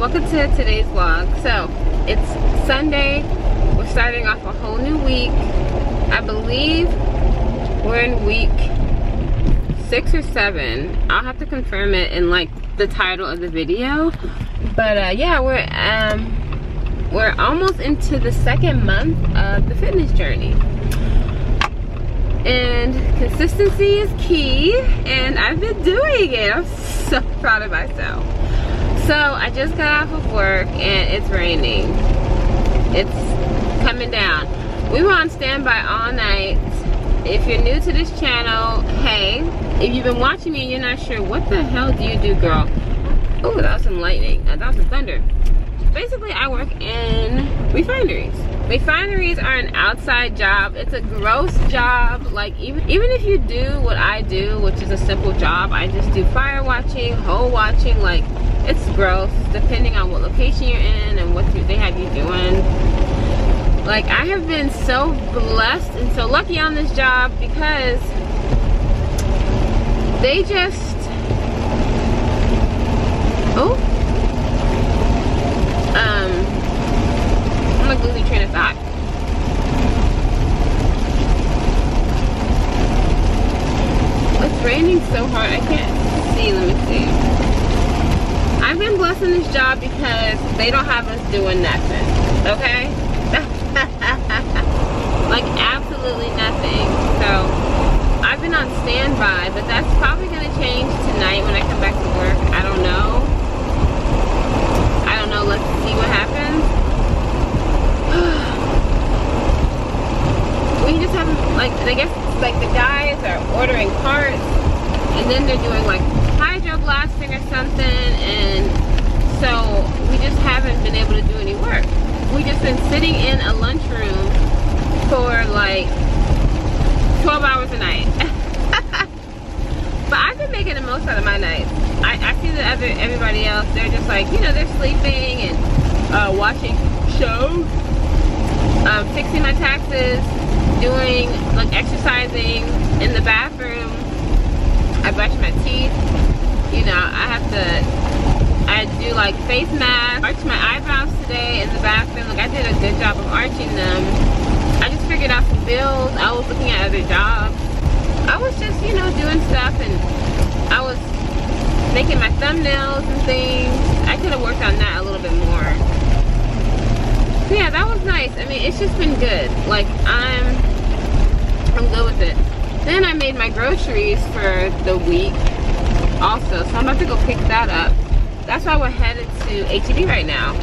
welcome to today's vlog. So it's Sunday, we're starting off a whole new week. I believe we're in week 6 or 7. I'll have to confirm it in like the title of the video, but yeah, we're almost into the 2nd month of the fitness journey, and consistency is key, and I've been doing it. I'm so proud of myself. So I just got off of work and it's raining. It's coming down. We were on standby all night. If you're new to this channel, hey. If you've been watching me and you're not sure, what the hell do you do, girl? Oh, that was some lightning. That was some thunder. Basically, I work in refineries. Refineries are an outside job. It's a gross job. Like, even if you do what I do, which is a simple job, I just do fire watching, hole watching, like, it's gross depending on what location you're in and what they have you doing. Like, I have been so blessed and so lucky on this job because they just, I'm like losing train of thought. It's raining so hard, I can't see. Let me see. I've been blessed in this job because they don't have us doing nothing, okay? Like absolutely nothing. So I've been on standby, but that's probably gonna change tonight when I come back to work. I don't know. Let's see what happens. We just haven't, like, I guess like the guys are ordering parts and then they're doing like hydro blasting or something, and so we just haven't been able to do any work. We just been sitting in a lunchroom for like 12 hours a night. But I've been making the most out of my nights. I see that everybody else, they're just like, you know, they're sleeping and watching shows, fixing my taxes, doing like exercising in the bathroom. I brush my teeth, you know, I do like face masks, arch my eyebrows today in the bathroom. Like, I did a good job of arching them. I just figured out some bills. I was looking at other jobs. I was just, you know, doing stuff, and I was making my thumbnails and things. I could have worked on that a little bit more. So yeah, that was nice. I mean, it's just been good. Like, I'm good with it. Then I made my groceries for the week also, so I'm about to go pick that up. That's why we're headed to H-E-B right now.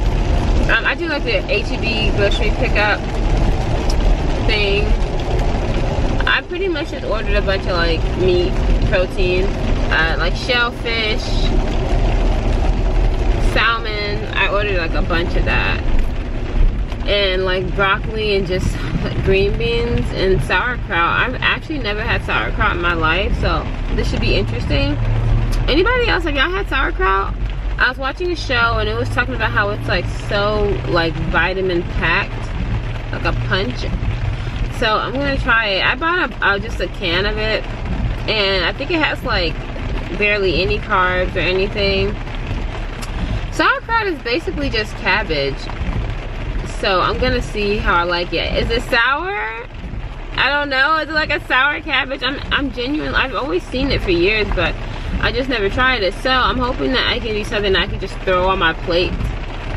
I do like the H-E-B grocery pickup thing. I pretty much just ordered a bunch of like meat, protein, like shellfish, salmon. I ordered like a bunch of that, and like broccoli and just green beans and sauerkraut. I've actually never had sauerkraut in my life, so this should be interesting. Anybody else, like, y'all had sauerkraut? I was watching a show and it was talking about how it's like so like vitamin packed, like a punch. So I'm gonna try it. I bought just a can of it, and I think it has like barely any carbs or anything. Sauerkraut is basically just cabbage. So I'm gonna see how I like it. Is it sour? I don't know. Is it like a sour cabbage? I'm genuine. I've always seen it for years, but I just never tried it. So I'm hoping that I can do something I can just throw on my plate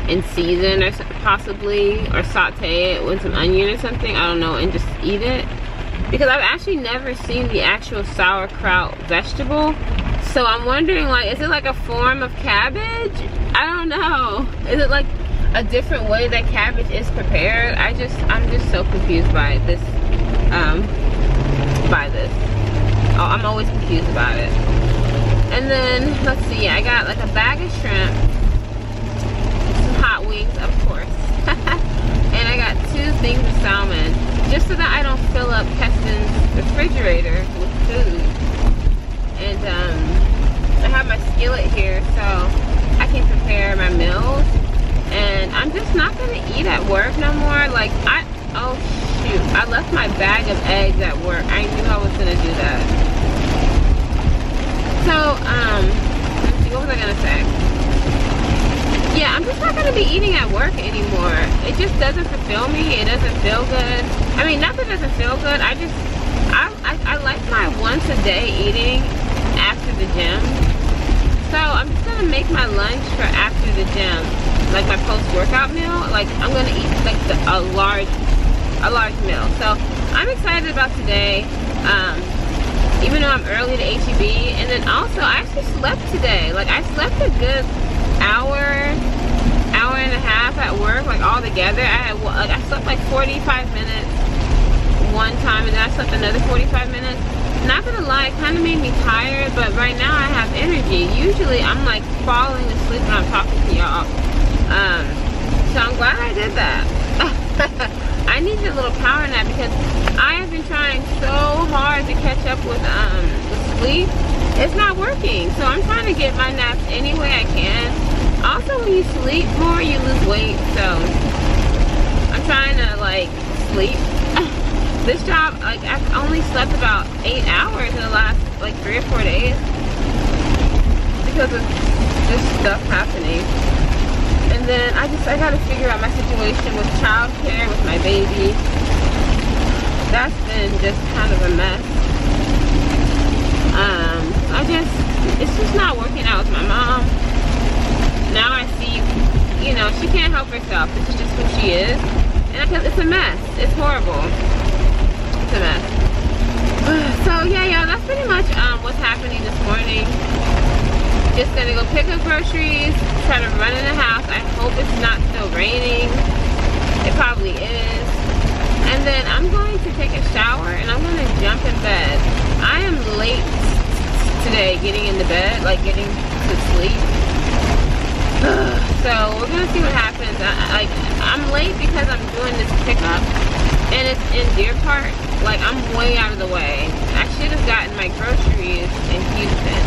and season, or possibly, or saute it with some onion or something, I don't know, and just eat it, because I've actually never seen the actual sauerkraut vegetable. So I'm wondering, like, is it like a form of cabbage? I don't know. Is it like a different way that cabbage is prepared? I'm just so confused by this. Oh, I'm always confused about it. And then let's see, I got like a bag of shrimp, hot wings, of course, and I got 2 things of salmon, just so that I don't fill up Keston's refrigerator with food. And I have my skillet here, so I can prepare my meals. And I'm just not gonna eat at work no more. Like, oh shoot, I left my bag of eggs at work. I knew I was gonna do that. So, let's see, what was I gonna say? Yeah, yeah, I'm just not gonna be eating at work anymore. It just doesn't fulfill me. It doesn't feel good. I mean, not that it doesn't feel good. I like my once a day eating after the gym. So I'm just gonna make my lunch for after the gym, like my post-workout meal. Like I'm gonna eat like a large meal. So I'm excited about today. Even though I'm early to HEB, and then also I actually slept today. Like I slept a good hour and a half at work, like all together. I slept like 45 minutes one time, and then I slept another 45 minutes. Not gonna lie, it kind of made me tired, but right now I have energy. Usually I'm like falling asleep when I'm talking to y'all. So I'm glad I did that. I needed a little power nap because I have been trying so hard to catch up with sleep. It's not working, so I'm trying to get my naps any way I can. Also, when you sleep more, you lose weight, so I'm trying to like sleep. This job, like I've only slept about 8 hours in the last like 3 or 4 days because of just stuff happening. And then I gotta figure out my situation with childcare with my baby. That's been just kind of a mess. It's just not working out with my mom. Now I see, you know, she can't help herself. This is just who she is. And it's a mess. It's horrible. It's a mess. So yeah, that's pretty much what's happening this morning. Just gonna go pick up groceries, try to run in the house. I hope it's not still raining. It probably is. And then I'm going to take a shower and I'm gonna jump in bed. I am late today getting into bed, like getting to sleep. So we're gonna see what happens. I'm late because I'm doing this pickup and it's in Deer Park. Like I'm way out of the way. I should have gotten my groceries in Houston.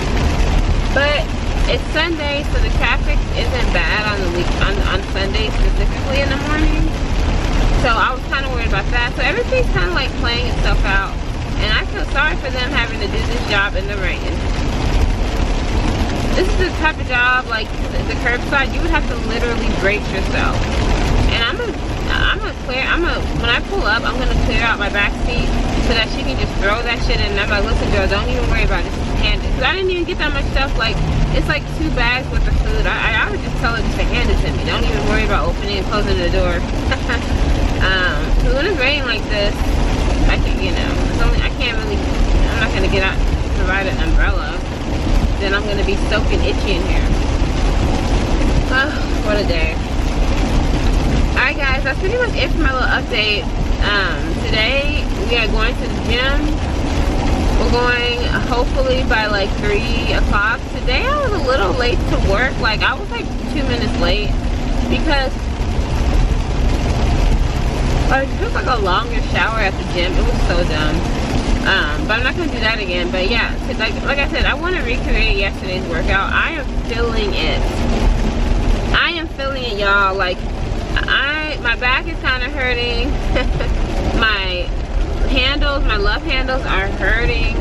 But it's Sunday, so the traffic isn't bad on Sunday specifically in the morning. So I was kind of worried about that. So everything's kind of like playing itself out. And I feel sorry for them having to do this job in the rain. This is the type of job, like the curbside, you would have to literally brace yourself. And when I pull up, I'm gonna clear out my back seat so that she can just throw that shit in. And I'm like, listen girl, don't even worry about it, just hand it. Cause I didn't even get that much stuff, like, it's like 2 bags worth of food. I would just tell her just to hand it to me. Don't even worry about opening and closing the door. So when it's raining like this, I can, you know, I'm not gonna get out to provide an umbrella. Then I'm gonna be soaking itchy in here. Oh, what a day. Alright guys, that's pretty much it for my little update. Today we are going to the gym. We're going hopefully by like 3 o'clock. Today I was a little late to work. Like I was like 2 minutes late because I took like a longer shower at the gym. It was so dumb. But I'm not gonna do that again. But yeah, like I said, I want to recreate yesterday's workout. I am feeling it. I am feeling it, y'all. Like my back is kind of hurting. My love handles are hurting.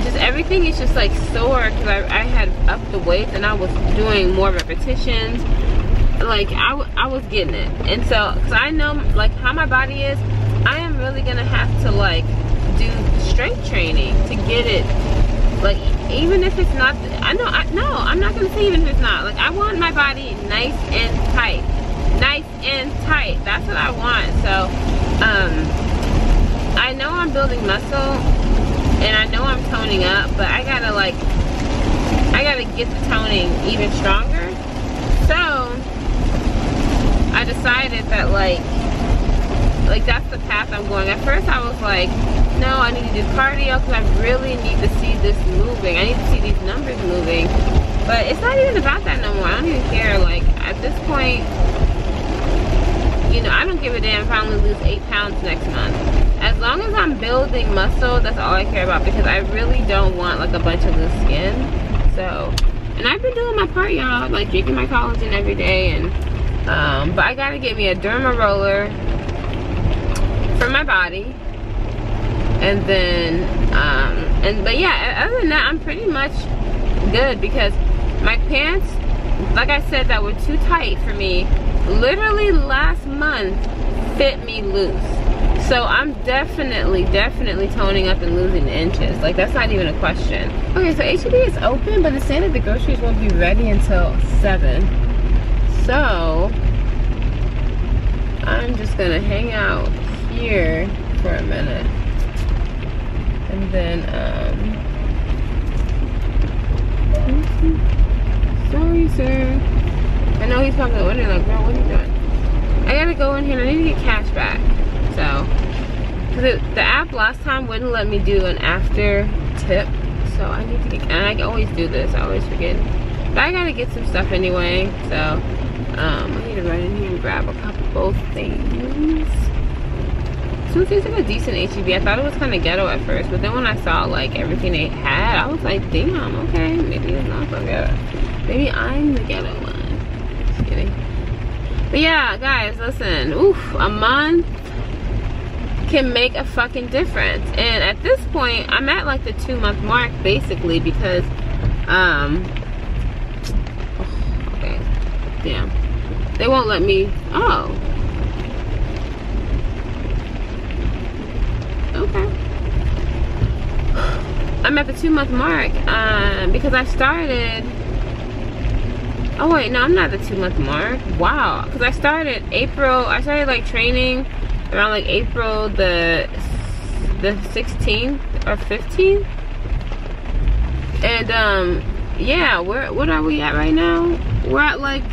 Just everything is just like sore because I had upped the weights and I was doing more repetitions. Like I was getting it. And so, cause I know like how my body is, I am really gonna have to like do strength training to get it. Like even if it's not, I'm not gonna say even if it's not. Like I want my body nice and tight. Nice and tight. That's what I want. So I know I'm building muscle and I know I'm toning up, but I gotta get the toning even stronger. So I decided that like that's the path I'm going. At first I was like, no, I need to do cardio because I really need to see this moving. I need to see these numbers moving. But it's not even about that no more. I don't even care. Like at this point, you know, I don't give a damn if I only lose 8 pounds next month. As long as I'm building muscle, that's all I care about because I really don't want like a bunch of loose skin. So, and I've been doing my part, y'all, like drinking my collagen every day. And but I gotta get me a derma roller for my body. And then but yeah, other than that, I'm pretty much good because my pants like I said, that were too tight for me, literally last month fit me loose. So I'm definitely toning up and losing inches. Like, that's not even a question. Okay, so H-E-B is open, but it's saying that the groceries won't be ready until 7. So I'm just gonna hang out here for a minute. And then, sorry, sir. I know he's probably wondering, like, bro, what are you doing? I gotta go in here and I need to get cash back. So, cause the app last time wouldn't let me do an after tip. So I need to get, and I always do this, I always forget. But I gotta get some stuff anyway. So, I need to run in here and grab a couple both things. So it seems like a decent H-E-B. I thought it was kind of ghetto at first, but then when I saw like everything they had, I was like, damn, okay, maybe it's not so ghetto. Maybe I'm the ghetto one. Just kidding. But yeah, guys, listen, oof, a month can make a fucking difference. And at this point, I'm at like the 2-month mark basically because, okay, damn. They won't let me, oh. Okay. I'm at the 2-month mark because I started, oh wait, no, I'm not at the 2-month mark. Wow, because I started like training around like April the 16th or 15th. And yeah, what are we at right now? We're at like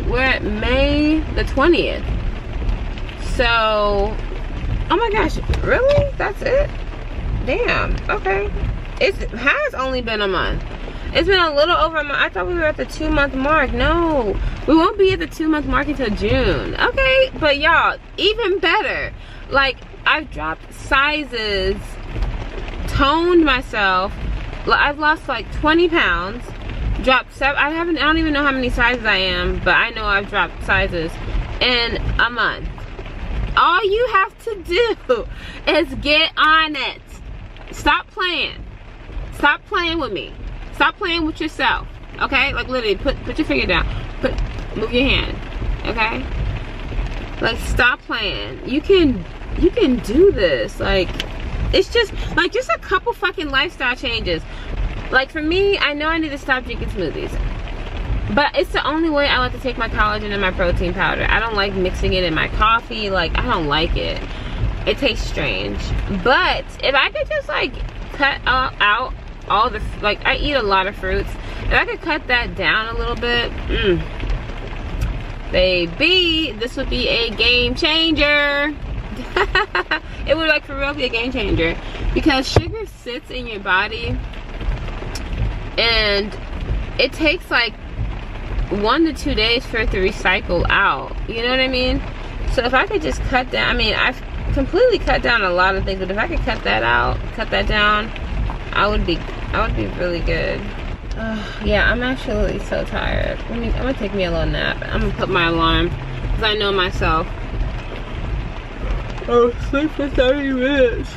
we're at May the 20th. So, oh my gosh, really? That's it? Damn, okay. It has only been a month. It's been a little over a month. I thought we were at the 2-month mark. No, we won't be at the 2-month mark until June. Okay, but y'all, even better. Like, I've dropped sizes, toned myself. I've lost like 20 pounds. Dropped 7. I don't even know how many sizes I am, but I know I've dropped sizes in a month. All you have to do is get on it. Stop playing. Stop playing with me. Stop playing with yourself. Okay? Like literally, put your finger down. Move your hand. Okay? Like, stop playing. You can do this. Like, it's just like just a couple fucking lifestyle changes. Like for me, I know I need to stop drinking smoothies. But it's the only way I like to take my collagen and my protein powder. I don't like mixing it in my coffee. Like, I don't like it. It tastes strange. But if I could just like cut out all the, like, I eat a lot of fruits. If I could cut that down a little bit, baby, this would be a game changer. It would, like, for real be a game changer. Because sugar sits in your body and it takes like 1 to 2 days for it to recycle out. You know what I mean? So if I could just cut down, I mean, I've completely cut down a lot of things, but if I could cut that down, I would be really good. Yeah, I'm actually so tired. I'm gonna take me a little nap. I'm gonna put my alarm because I know myself. I'll sleep for 30 minutes.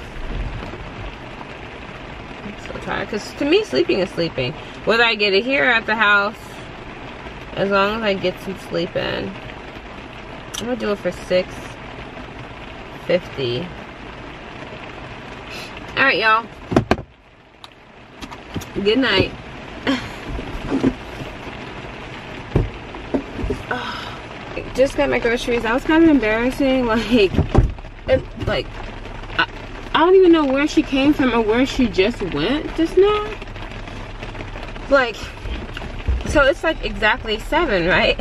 I'm so tired because to me, sleeping is sleeping. Whether I get it here or at the house, as long as I get some sleep in. I'm gonna do it for 6:50. All right, y'all. Good night. Just got my groceries. That was kind of embarrassing. I don't even know where she came from or where she just went just now. Like, so it's like exactly 7, right?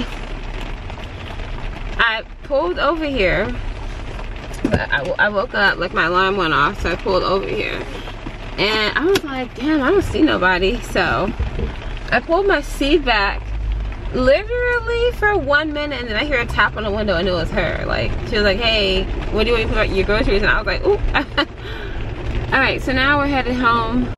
I pulled over here. I woke up, like my alarm went off, so I pulled over here. And I was like, damn, I don't see nobody. So I pulled my seat back literally for 1 minute, and then I hear a tap on the window, and it was her. Like, she was like, hey, what do you want to put your groceries? And I was like, ooh. All right, so now we're headed home.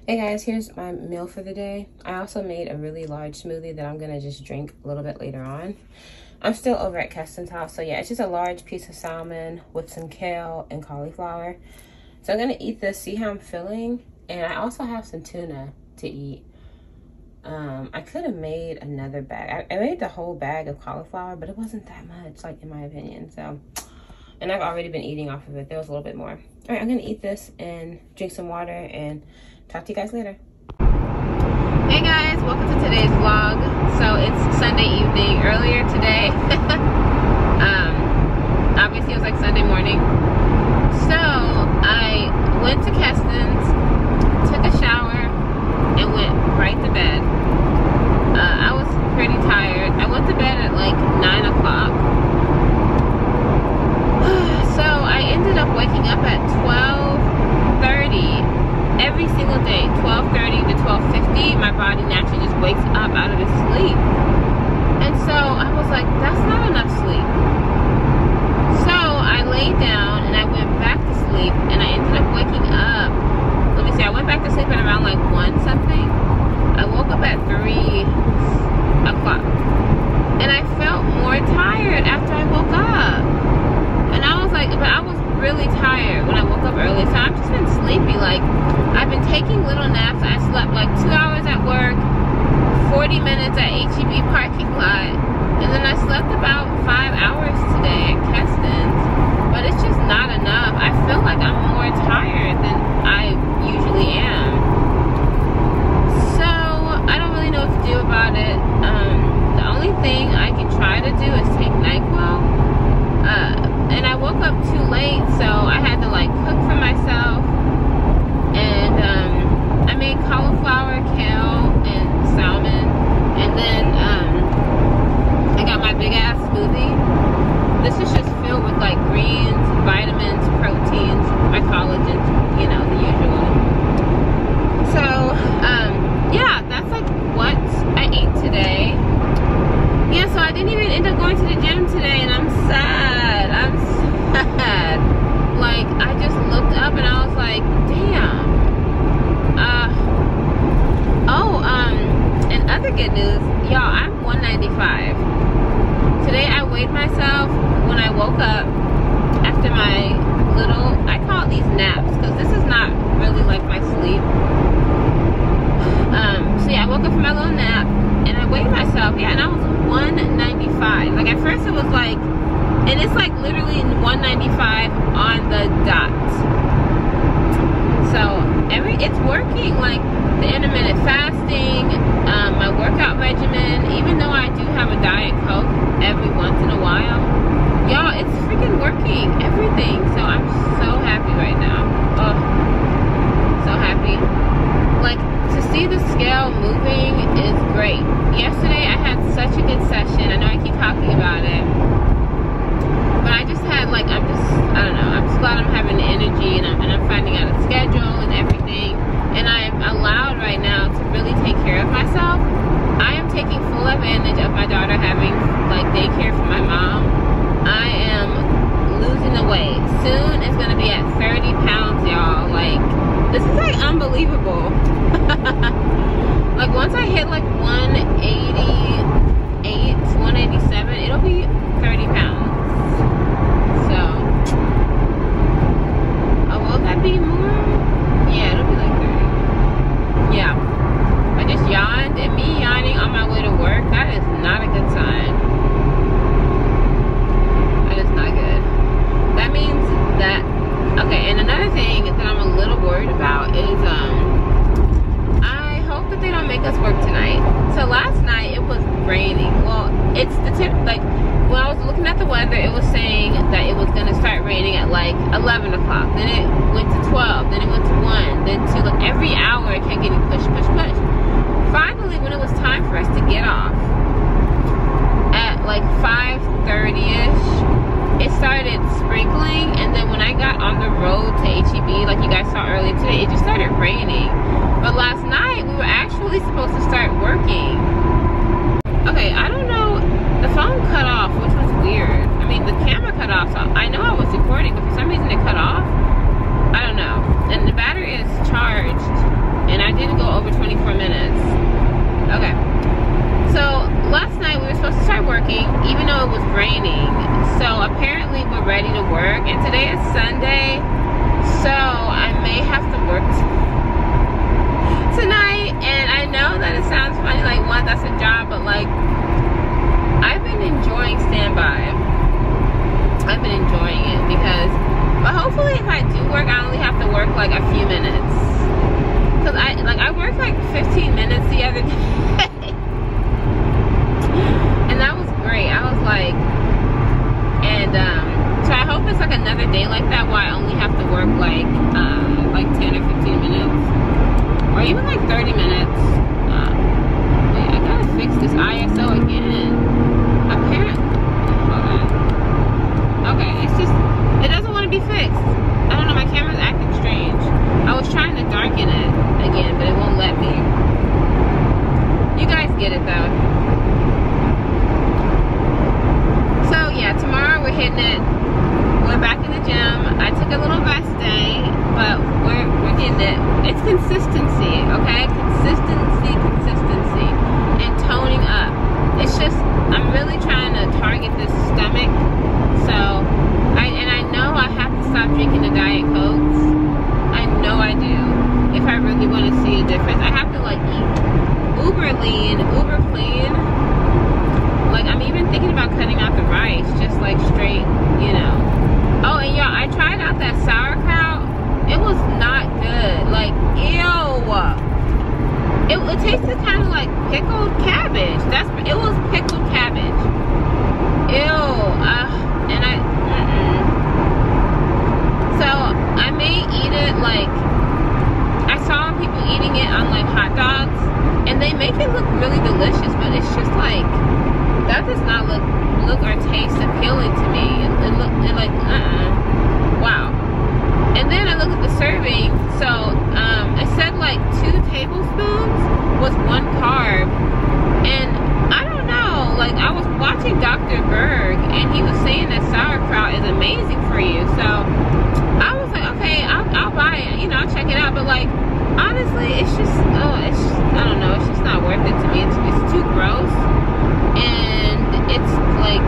Hey guys, here's my meal for the day. I also made a really large smoothie that I'm gonna just drink a little bit later on. I'm still over at Keston's house, so yeah, it's just a large piece of salmon with some kale and cauliflower. So I'm gonna eat this, see how I'm feeling, and I also have some tuna to eat. I could have made another bag. I made the whole bag of cauliflower, but it wasn't that much, like in my opinion. So, and I've already been eating off of it. There was a little bit more. All right, I'm gonna eat this and drink some water and talk to you guys later. Hey guys, welcome to today's vlog. So it's Sunday evening. Earlier today, obviously it was like Sunday morning. So I went to Keston's, took a shower, and went right to bed. I was pretty tired. I went to bed at like 9 o'clock. So I ended up waking up at 12:30 every single day. 12:30 to 12:50. My body naturally just wakes up out of its sleep. And so I was like, that's not enough sleep. So I laid down and I went back to sleep, and I ended up waking up. Let me see, I went back to sleep at around like 1 something. I woke up at 3 o'clock. And I felt more tired after I woke up. And I was like, but I was really tired when I woke up early. So I've just been sleepy. Like, I've been taking little naps. I slept like 2 hours at work, 40 minutes at HEB parking lot. And then I slept about 5 hours today at Keston's. But it's just not enough. I feel like I'm more tired than I usually am. So I don't really know what to do about it. The only thing I can try to do is take NyQuil. And I woke up too late, so I had to like cook for myself. And I made cauliflower, kale, and salmon. And then I got my big ass smoothie. This is just filled with like greens, vitamins, proteins, my collagen, you know, the usual. So yeah, that's like what I ate today. Yeah, so I didn't even end up going to the gym today, and I'm sad. I'm sad. Like, I just looked up and I was like, damn. And other good news, y'all, I'm 195. Today I weighed myself when I woke up after my little, I call it these naps, because this is not really like my sleep. So yeah, I woke up from my little nap and I weighed myself, yeah, and I was 195. Like, at first it was like, and it's like literally 195 on the dot. So it's working, like the intermittent fasting, my workout regimen, even though I do have a Diet Coke every once in a while, y'all, it's freaking working, everything. So I'm so happy right now. Oh, so happy. Like, to see the scale moving is great. Yesterday I had such a good session. I know I keep talking about it, but I just had like, I don't know, I'm just glad I'm having the energy, and I'm finding out a schedule and everything, and I'm allowed right now to really take care of myself. I am taking full advantage of my daughter having like daycare from my mom. I am losing the weight. Soon it's gonna be at 30 pounds, y'all. Like, this is like unbelievable. Like, once I hit like 188, 187, it'll be 30 pounds. So, will that be more? Yeah, it'll be like 30. Yeah. I just yawned, and me yawning on my way to work, that is not a good sign. That is not good. That means that, okay, and another thing that I'm a little worried about is, I hope that they don't make us work tonight. So last night it was raining. Well, it's the tip, like, when I was looking at the weather, it was saying that it was gonna start raining at like 11 o'clock. Then it went to 12, then it went to 1, then 2, like every hour it kept getting push. Finally, when it was time for us to get off at like 5:30ish, it started sprinkling, and then when I got on the road to HEB, like you guys saw earlier today, it just started raining. But last night we were actually supposed to start working. Okay, I don't know, the phone cut off, which was weird. I mean, the camera cut off, so I know I was recording, but for some reason it cut off. I don't know. And the battery is charged, and I didn't go over 24 minutes. Okay. So last night we were supposed to start working, even though it was raining. So apparently we're ready to work, and today is Sunday, so I may have to work tonight. And I know that it sounds funny, like, what, that's a job, but like, I've been enjoying standby. I've been enjoying it because, but hopefully if I do work, I only have to work like a few minutes. Cause I worked like 15 minutes the other day. And that was great. I was like, and so I hope it's like another day like that where I only have to work like 10 or 15 minutes. Or even like 30 minutes. Wait, I gotta fix this ISO again. Apparently, okay, it's just, it doesn't want to be fixed. I don't know, my camera's acting strange. I was trying to darken it again, but it won't let me. You guys get it though. So yeah, tomorrow we're hitting it. We're back in the gym. I took a little rest day, but we're getting it. It's consistency, okay? Consistency, and toning up. It's just, I'm really trying to target this stomach. So, I know I have to stop drinking the Diet Cokes. I know I do. If I really want to see a difference, I have to like eat uber lean, uber clean. Like, I'm even thinking about cutting out the rice, just like straight, you know. Oh, and y'all, I tried out that sauerkraut. It was not good. Like, ew. It tasted kind of like pickled cabbage. It was pickled cabbage. Ew. And so I may eat it like, I saw people eating it on like hot dogs, and they make it look really delicious, but it's just like, that does not look or taste appealing to me. It like, wow. And then I looked at the serving, so it said like 2 tablespoons was 1 carb, and I don't know, like, I was watching Dr. Berg, and he was saying that sauerkraut is amazing for you, so I was like, okay, I'll buy it, you know, I'll check it out, but like, honestly, it's just, I don't know, it's just not worth it to me. It's too gross, and it's like,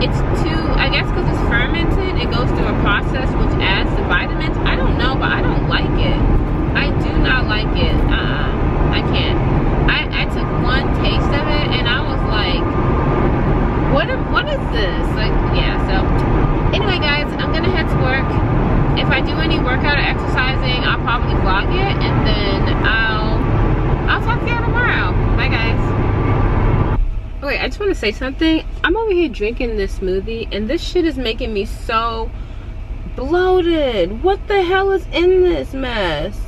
it's too, I guess because it's fermented, it goes through a process which adds the vitamins. I don't know, but I don't like it. I do not like it. I can't. I took 1 taste of it, and I was like, what is this? Like, yeah, so anyway guys, I'm gonna head to work. If I do any workout or exercising, I'll probably vlog it, and then I'll talk to you tomorrow. Bye guys. Okay, I just want to say something. I'm over here drinking this smoothie, and this shit is making me so bloated. What the hell is in this mess?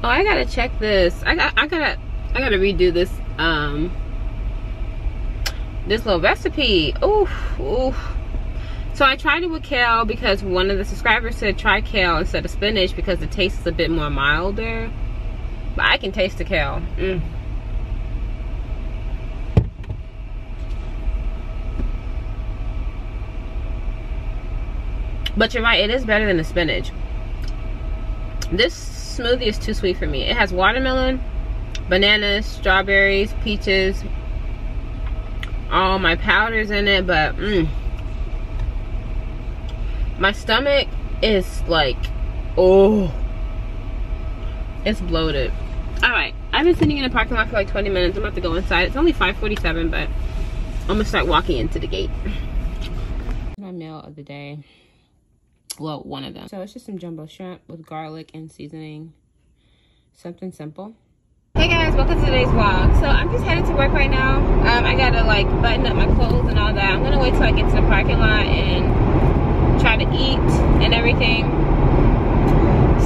Oh, I gotta check this. I gotta redo this this little recipe. Oof. So I tried it with kale because one of the subscribers said try kale instead of spinach because the taste is a bit more milder. But I can taste the kale. But you're right, it is better than the spinach. This smoothie is too sweet for me. It has watermelon, bananas, strawberries, peaches, all my powders in it, but my stomach is like, oh, it's bloated. All right, I've been sitting in the parking lot for like 20 minutes. I'm about to go inside. It's only 5:47, but I'm gonna start walking into the gate. My meal of the day. Well, one of them. So it's just some jumbo shrimp with garlic and seasoning. Something simple. Hey guys, welcome to today's vlog. So I'm just headed to work right now. I gotta like button up my clothes and all that. I'm gonna wait till I get to the parking lot and try to eat and everything.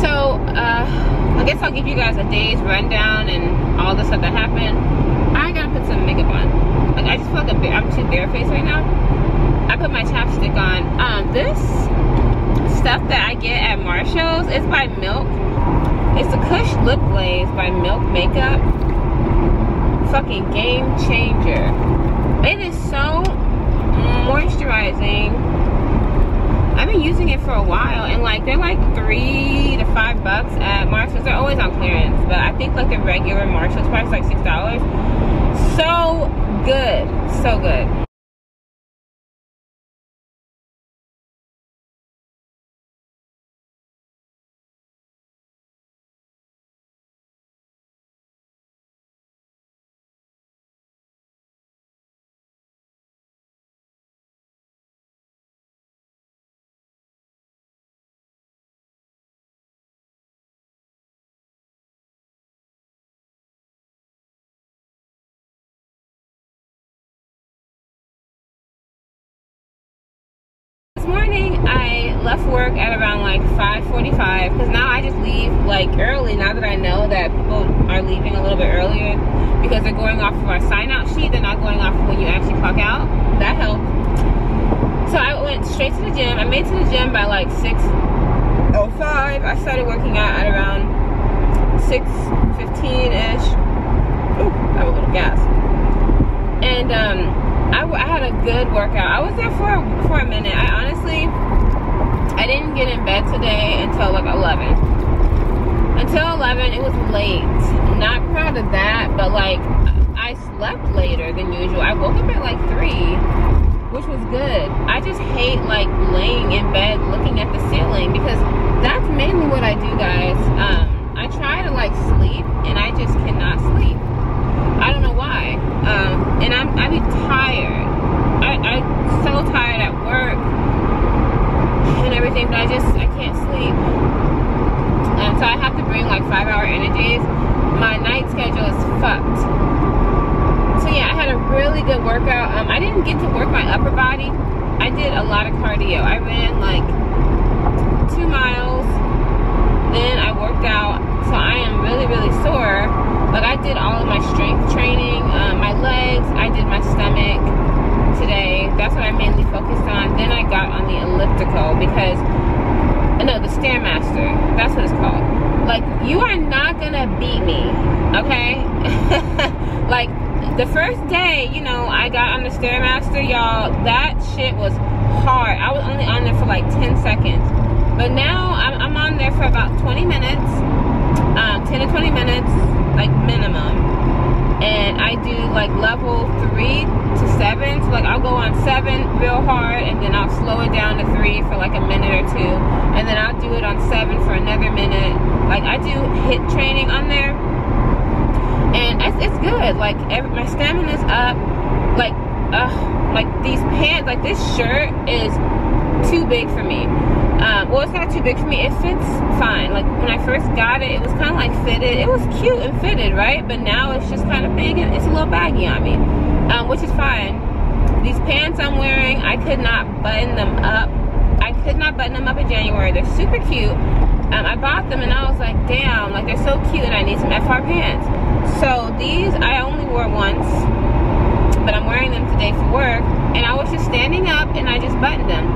So I guess I'll give you guys a day's rundown and all the stuff that happened. I gotta put some makeup on. Like, I just feel like I'm too barefaced right now. I put my chapstick on. This stuff that I get at Marshall's is by Milk. It's the Kush Lip Glaze by Milk Makeup. Fucking game changer. It is so moisturizing. I've been using it for a while, and like they're like $3 to $5 at Marshall's. They're always on clearance, but I think like the regular Marshall's price is like $6. So good, so good. This morning I left work at around like 5:45 because now I just leave like early now that I know that people are leaving a little bit earlier because they're going off of our sign out sheet. They're not going off of when you actually clock out. That helped. So I went straight to the gym. I made it to the gym by like 6:05. I started working out at around 6:15-ish. Ooh, I have a little gas. And I had a good workout. I was there for a minute. I didn't get in bed today until like 11. Until 11, it was late. Not proud of that, but like I slept later than usual. I woke up at like 3, which was good. I just hate like laying in bed looking at the ceiling because that's mainly what I do, guys. I try to like sleep and I just cannot sleep. I don't know why. And I be tired. I'm so tired at work and everything, but I can't sleep. So I have to bring like 5-hour energies. My night schedule is fucked. So yeah, I had a really good workout. I didn't get to work my upper body. I did a lot of cardio. I ran like 2 miles. Then I worked out. So I am really, really sore. Like I did all of my strength training, my legs, I did my stomach today. That's what I mainly focused on. Then I got on the elliptical because, no, the Stairmaster. That's what it's called. Like, you are not gonna beat me, okay? Like, the first day, you know, I got on the Stairmaster, y'all, that shit was hard. I was only on there for like 10 seconds. But now I'm on there for about 20 minutes, 10 to 20 minutes, like minimum. And I do like level 3 to 7. So like I'll go on 7 real hard and then I'll slow it down to 3 for like a minute or 2. And then I'll do it on 7 for another minute. Like I do HIIT training on there. And it's good. Like my stamina's up. Like these pants, like this shirt is too big for me. Well, it's not too big for me. It fits fine. Like when I first got it, it was kind of like fitted. It was cute and fitted, right? But now it's just kind of big and it's a little baggy on me, which is fine. These pants I'm wearing, I could not button them up. I could not button them up in January. They're super cute. I bought them and I was like, damn, like they're so cute and I need some FR pants. So these I only wore once, but I'm wearing them today for work. And I was just standing up and I just buttoned them.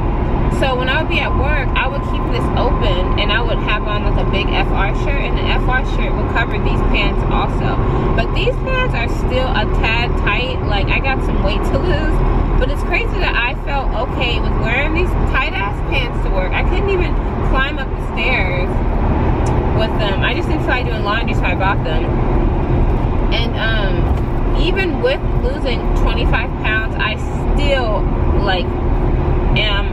So when I would be at work, I would keep this open and I would have on like a big FR shirt, and the FR shirt would cover these pants also. But these pants are still a tad tight. Like I got some weight to lose, but it's crazy that I felt okay with wearing these tight ass pants to work. I couldn't even climb up the stairs with them. I just didn't feel like doing laundry, so I bought them. And even with losing 25 pounds, I still like am,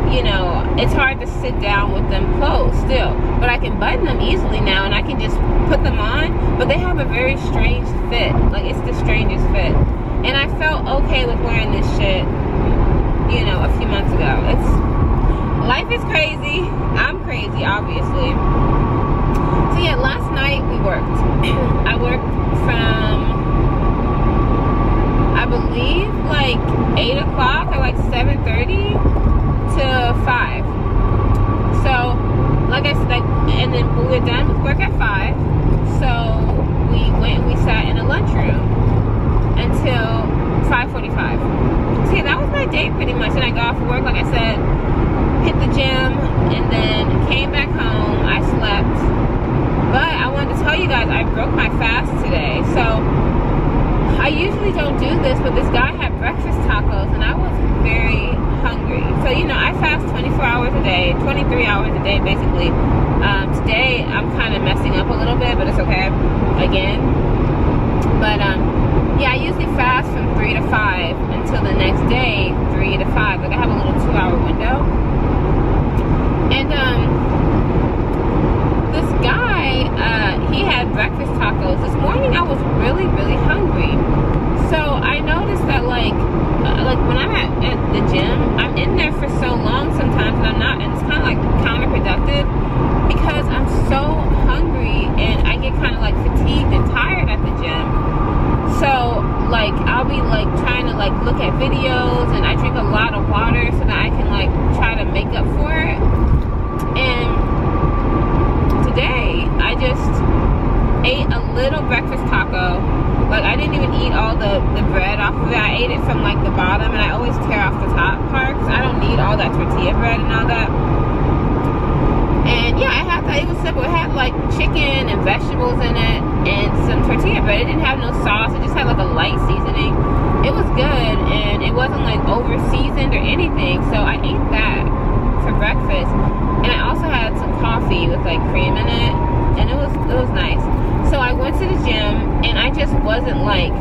you know, it's hard to sit down with them closed still, but I can button them easily now and I can just put them on. But they have a very strange fit. Like it's the strangest fit. And I felt okay with wearing this shit, you know, a few months ago. Life is crazy. I'm crazy, obviously. So yeah, last night we worked. I worked from, I believe, like 8 o'clock or like 7:30 to 5. So, like I said, and then we were done with work at 5. So we went and we sat in a lunchroom until 5:45. So yeah, that was my day pretty much. And I got off work, like I said, hit the gym, and then came back home. I slept. But I wanted to tell you guys, I broke my fast today. So I usually don't do this, but this guy had breakfast tacos and I was very hungry. So, you know, I fast 24 hours hours a day, 23 hours a day basically. Today I'm kind of messing up a little bit, but it's okay again. But yeah, I usually fast from 3 to 5 until the next day, 3 to 5. Like I have a little 2-hour window. And this guy, he had breakfast tacos. This morning I was really, really hungry. So I noticed that like when I'm at the gym, I'm in there for so long sometimes, and I'm not, and it's kind of like counterproductive because I'm so hungry and I get kind of like fatigued and tired at the gym. So like I'll be like trying to like look at videos, and I drink a lot of water so that I can like try to make up for it. And today I just ate a little breakfast taco. Like I didn't even eat all the bread off of it. I ate it from like the bottom, and I always tear off the top part because I don't need all that tortilla bread and all that. And yeah, I had that. It was simple. It had like chicken and vegetables in it and some tortilla bread. It didn't have no sauce. It just had like a light seasoning. It was good, and it wasn't like over seasoned or anything. So I ate that for breakfast, and I also had some coffee with like cream in it, and it was nice. So I went to the gym, and I just wasn't like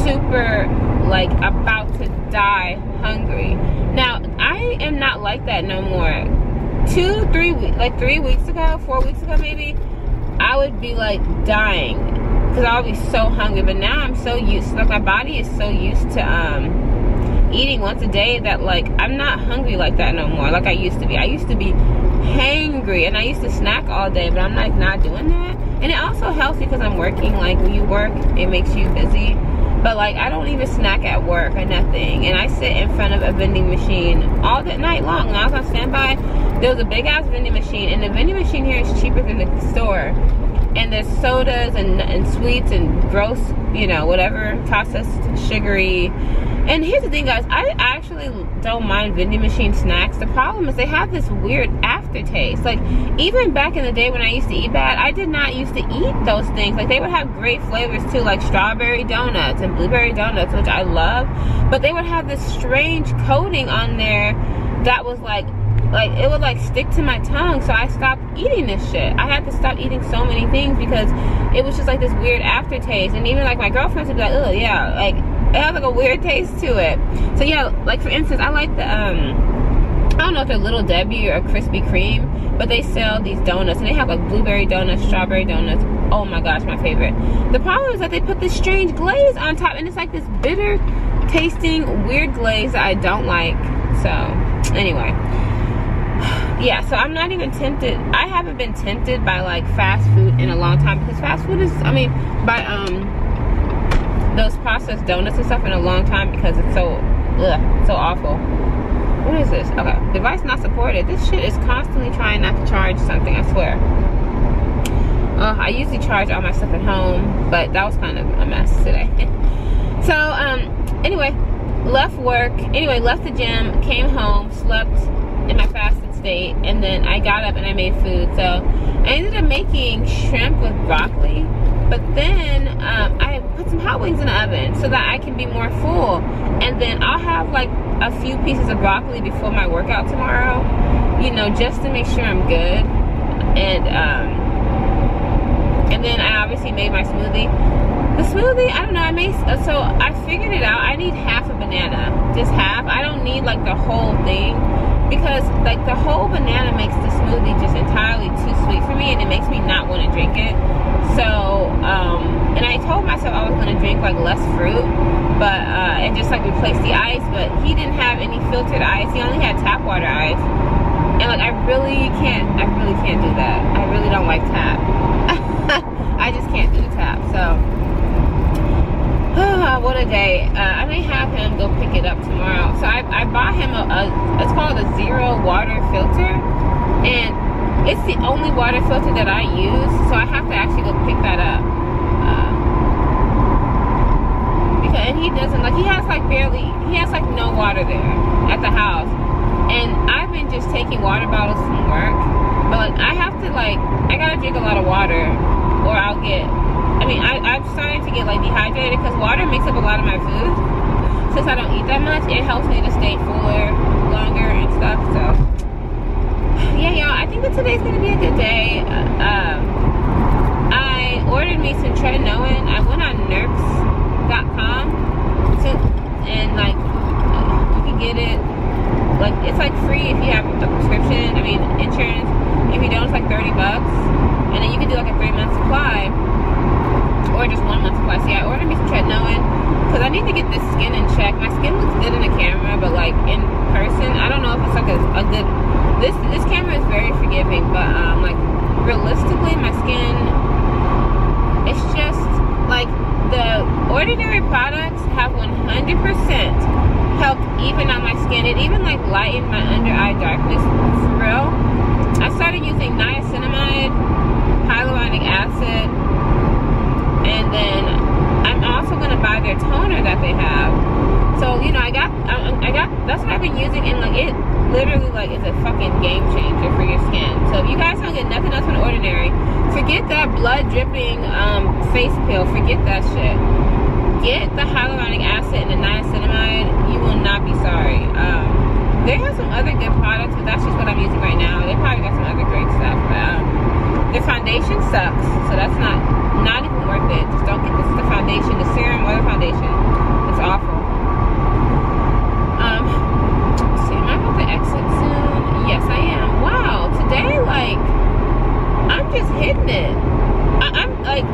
super like about to die hungry. Now I am not like that no more. 3 weeks ago, 4 weeks ago maybe, I would be like dying because I would be so hungry. But now I'm so used, like my body is so used to eating once a day that like I'm not hungry like that no more like I used to be. I used to be hangry, and I used to snack all day, but I'm like not doing that. And it also helps because I'm working. Like when you work, it makes you busy. But like I don't even snack at work or nothing. And I sit in front of a vending machine all that night long. When I was on standby, there was a big ass vending machine, and the vending machine here is cheaper than the store. And there's sodas and sweets and gross, you know, whatever, processed, sugary. And here's the thing, guys, I actually don't mind vending machine snacks. The problem is they have this weird aftertaste. Like, even back in the day when I used to eat bad, I did not used to eat those things. Like, they would have great flavors too, like strawberry donuts and blueberry donuts, which I love. But they would have this strange coating on there that was like it would like stick to my tongue. So I stopped eating this shit. I had to stop eating so many things because it was just like this weird aftertaste. And even like my girlfriends would be like, oh yeah, like it has like a weird taste to it. So yeah, like for instance, I like the I don't know if they're Little Debbie or Krispy Kreme, but they sell these donuts, and they have like blueberry donuts, strawberry donuts. Oh my gosh, my favorite. The problem is that they put this strange glaze on top, and it's like this bitter tasting weird glaze that I don't like. So anyway, yeah, so I'm not even tempted. I haven't been tempted by like fast food in a long time, because fast food is, I mean, by those processed donuts and stuff in a long time, because it's so so awful. What is this? Okay, device not supported. This shit is constantly trying not to charge something, I swear. I usually charge all my stuff at home, but that was kind of a mess today. So anyway, left work, left the gym, came home, slept in my fasted state, and then I got up and I made food. So I ended up making shrimp with broccoli, but then I put some hot wings in the oven so that I can be more full, and then I'll have like a few pieces of broccoli before my workout tomorrow, you know, just to make sure I'm good. And then I obviously made my smoothie. The smoothie, I don't know, so I figured it out. I need half a banana, just half. I don't need like the whole thing, because like the whole banana makes the smoothie just entirely too sweet for me, and it makes me not want to drink it. So and I told myself I was going to drink like less fruit, but and just like replace the ice, but he didn't have any filtered ice. He only had tap water ice, and like I really can't do that. I really don't like tap. I just can't do the tap. So what a day. I may have him go pick it up tomorrow. So I bought him it's called a zero water filter, and it's the only water filter that I use, so I have to actually go pick that up. And he doesn't, like, he has like no water there at the house. And I've been just taking water bottles from work, but like I have to, like, I gotta drink a lot of water, or I'll get, I'm starting to get like dehydrated, because water makes up a lot of my food. Since I don't eat that much, it helps me to stay fuller longer and stuff. So today's gonna be a good day. I ordered me some tretinoin. I went on nerfs.com and like you can get it. Like it's like free if you have a prescription. I mean insurance. If you don't, it's like 30 bucks, and then you can do like a 3-month supply or just 1 month supply. See, I ordered me some tretinoin because I need to get this skin in check. My skin looks good in the camera, but like in person, I don't know if it's like a good. This camera is very forgiving, but like realistically, my skin, it's just like the ordinary products have 100% helped even out my skin. It even like lightened my under eye darkness for real. I started using niacinamide, hyaluronic acid, and then I'm also gonna buy their toner that they have. So you know, I got that's what I've been using, and like it literally like is a fucking game changer for your skin. So if you guys don't get nothing else from the Ordinary, forget that blood dripping face pill. Forget that shit. Get the hyaluronic acid and the niacinamide. You will not be sorry. They have some other good products, but that's just what I'm using right now. They probably got some other great stuff, but their foundation sucks, so that's not even worth it. Just don't get the foundation, the serum or the foundation. It's awful. Let's see, am I about to exit soon? Yes, I am. Wow, today, like, I'm just hitting it. I'm like,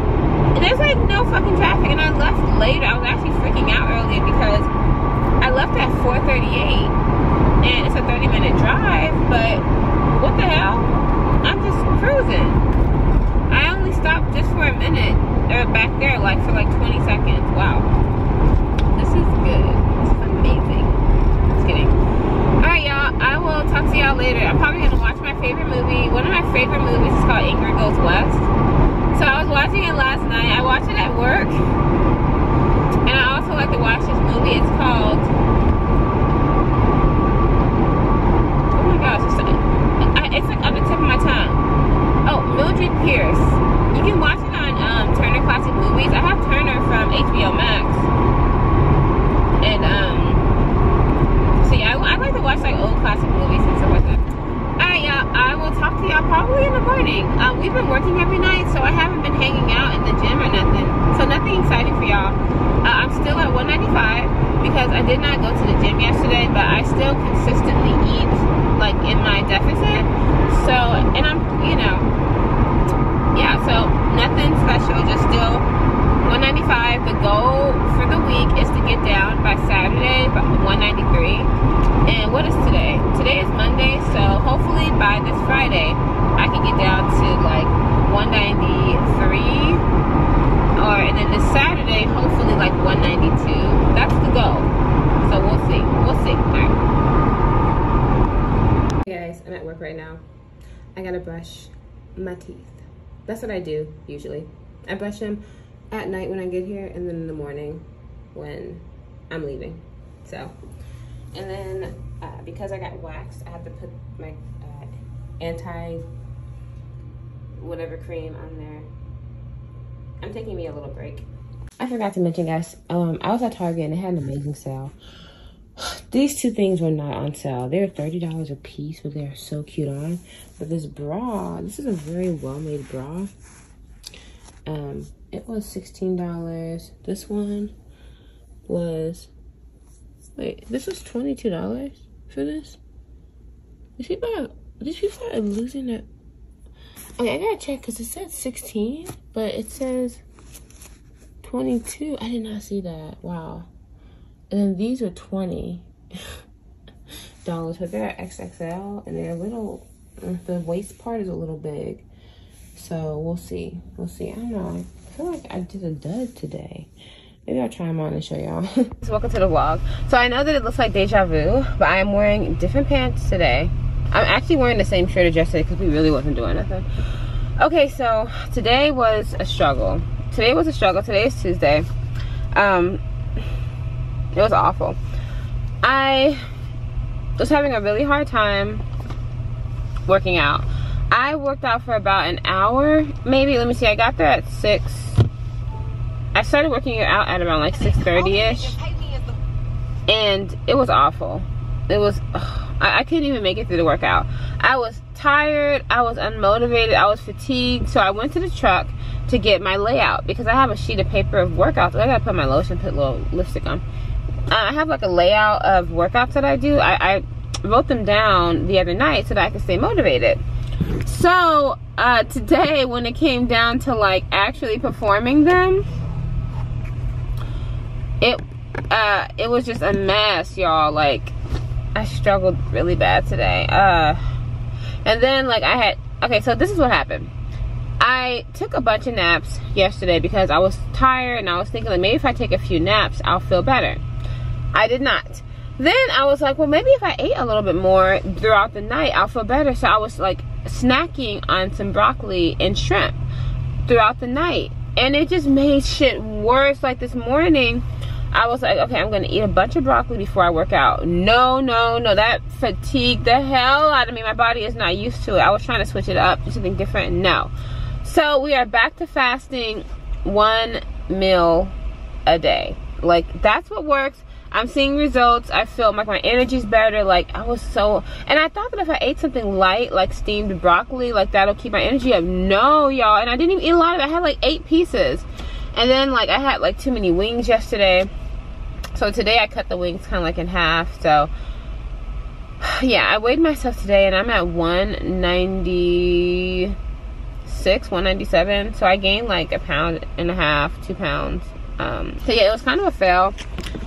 there's like no fucking traffic, and I left later. I was actually freaking out earlier because I left at 4:38. And it's a 30-minute drive, but what the hell? I'm just cruising. I only stopped just for a minute, or back there, like for like 20 seconds. Wow. This is good. This is amazing. Just kidding. Alright, y'all. I will talk to y'all later. I'm probably going to watch my favorite movie. One of my favorite movies is called Ingrid Goes West. So I was watching it last night. I watched it at work. And I also like to watch this movie. It's called... it's like on the tip of my tongue. Oh, Mildred Pierce. You can watch it on Turner Classic Movies. I have Turner from HBO Max. And so yeah, I like to watch like old classic movies and stuff like that. Alright, y'all, I will talk to y'all probably in the morning. We've been working every night, so I haven't been hanging out in the gym or nothing. So nothing exciting for y'all. I'm still at 195 because I did not go to the gym yesterday, but I still consistently eat like in my deficit. So, and I'm, you know, yeah, so nothing special, just still 195. The goal for the week is to get down by Saturday, by 193. And what is today? Today is Monday, so hopefully by this Friday, I can get down to like 193. And then this Saturday, hopefully like 192. That's the goal. So we'll see. We'll see. All right. Hey guys, I'm at work right now. I gotta brush my teeth. That's what I do usually. I brush them at night when I get here, and then in the morning when I'm leaving. So, and then because I got waxed, I have to put my anti whatever cream on there. I'm taking me a little break. I forgot to mention, guys, I was at Target and they had an amazing sale. These two things were not on sale. They were $30 a piece, but they're so cute on. But this bra, this is a very well-made bra. It was $16. This one was, wait, this was $22 for this? Did she start losing it? Okay, I gotta check because it said 16, but it says 22. I did not see that. Wow. And then these are $20, but they're XXL and they're a little, the waist part is a little big. So we'll see. We'll see. I don't know. I feel like I did a dud today. Maybe I'll try them on and show y'all. So welcome to the vlog. So I know that it looks like deja vu, but I am wearing different pants today. I'm actually wearing the same shirt as yesterday because we really wasn't doing nothing. Okay, so today was a struggle. Today was a struggle. Today is Tuesday. It was awful. I was having a really hard time working out. I worked out for about an hour, maybe. Let me see. I got there at 6. I started working out at around like 6:30ish, and it was awful. It was. I couldn't even make it through the workout. I was tired, I was unmotivated, I was fatigued. So I went to the truck to get my layout because I have a sheet of paper of workouts. I gotta put my lotion, put a little lipstick on. I have like a layout of workouts that I do. I wrote them down the other night so that I could stay motivated. So today, when it came down to like actually performing them, it was just a mess, y'all. Like, I struggled really bad today. And then like okay, so this is what happened. I took a bunch of naps yesterday because I was tired and I was thinking like maybe if I take a few naps I'll feel better. I did not. Then I was like, well, maybe if I ate a little bit more throughout the night I'll feel better. So I was like snacking on some broccoli and shrimp throughout the night, and it just made shit worse. Like this morning I was like, okay, I'm gonna eat a bunch of broccoli before I work out. No, that fatigued the hell out of me. My body is not used to it. I was trying to switch it up to something different. No. So we are back to fasting 1 meal a day. Like, that's what works. I'm seeing results. I feel like my energy's better. Like, I was so, and I thought that if I ate something light, like steamed broccoli, like that'll keep my energy up. No, y'all. And I didn't even eat a lot of it. I had like 8 pieces. And then like I had like too many wings yesterday. So today I cut the wings kind of like in half. So yeah, I weighed myself today and I'm at 196, 197. So I gained like 1.5 pounds, 2 pounds. So yeah, it was kind of a fail.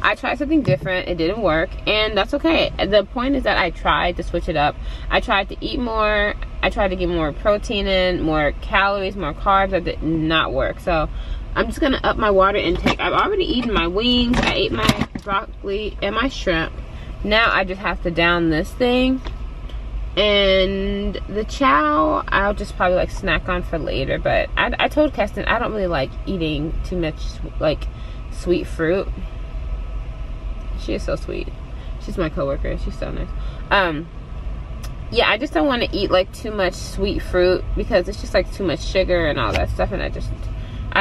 I tried something different. It didn't work, and that's okay. The point is that I tried to switch it up. I tried to eat more. I tried to get more protein in, more calories, more carbs. That did not work. So I'm just gonna up my water intake. I've already eaten my wings. I ate my broccoli and my shrimp. Now I just have to down this thing, and the chow I'll just probably like snack on for later. But I told Keston I don't really like eating too much like sweet fruit. She is so sweet. She's my coworker. She's so nice. Yeah, I just don't want to eat like too much sweet fruit because it's just like too much sugar and all that stuff, and I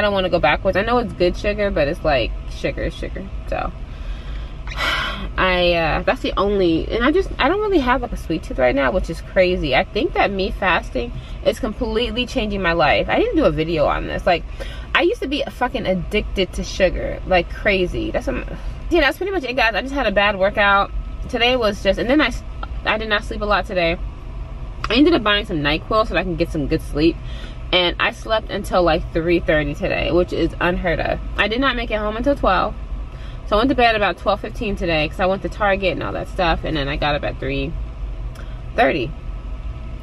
don't want to go backwards. I know it's good sugar, but it's like sugar is sugar. So that's the only, and I don't really have like a sweet tooth right now, which is crazy. I think that me fasting is completely changing my life. I didn't do a video on this. Like, I used to be fucking addicted to sugar like crazy. That's pretty much it, guys. I just had a bad workout. Today was just, and then I did not sleep a lot today. I ended up buying some NyQuil so that I can get some good sleep. And I slept until like 3:30 today, which is unheard of. I did not make it home until 12. So I went to bed about 12:15 today because I went to Target and all that stuff. And then I got up at 3:30,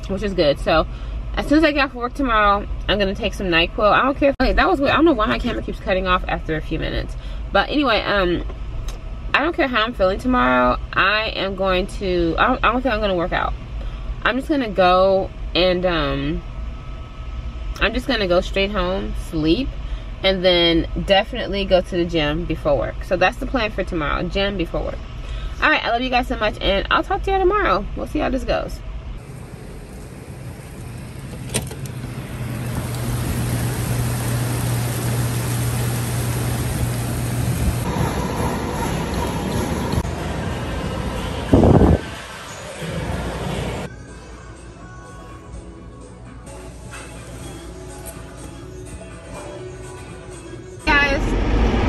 which is good. So as soon as I get off work tomorrow, I'm going to take some NyQuil. I don't care. Okay, that was weird. I don't know why my camera keeps cutting off after a few minutes. But anyway, I don't care how I'm feeling tomorrow. I am going to, I don't think I'm going to work out. I'm just going to go and, I'm just going to go straight home, sleep, and then definitely go to the gym before work. So that's the plan for tomorrow, gym before work. All right, I love you guys so much, and I'll talk to you tomorrow. We'll see how this goes.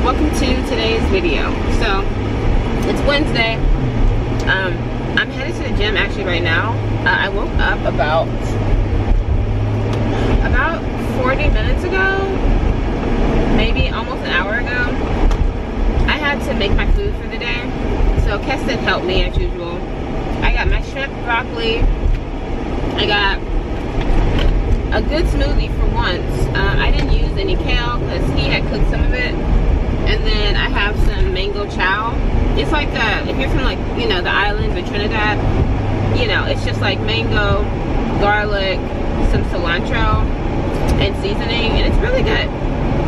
Welcome to today's video. So it's Wednesday. I'm headed to the gym actually right now. I woke up about 40 minutes ago, maybe almost an hour ago. I had to make my food for the day, so Keston helped me as usual. I got my shrimp, broccoli. I got a good smoothie for once. I didn't use any kale because he had cooked some of it. And then I have some mango chow. It's like if you're from like, you know, the islands or Trinidad, you know, it's just like mango, garlic, some cilantro, and seasoning, and it's really good.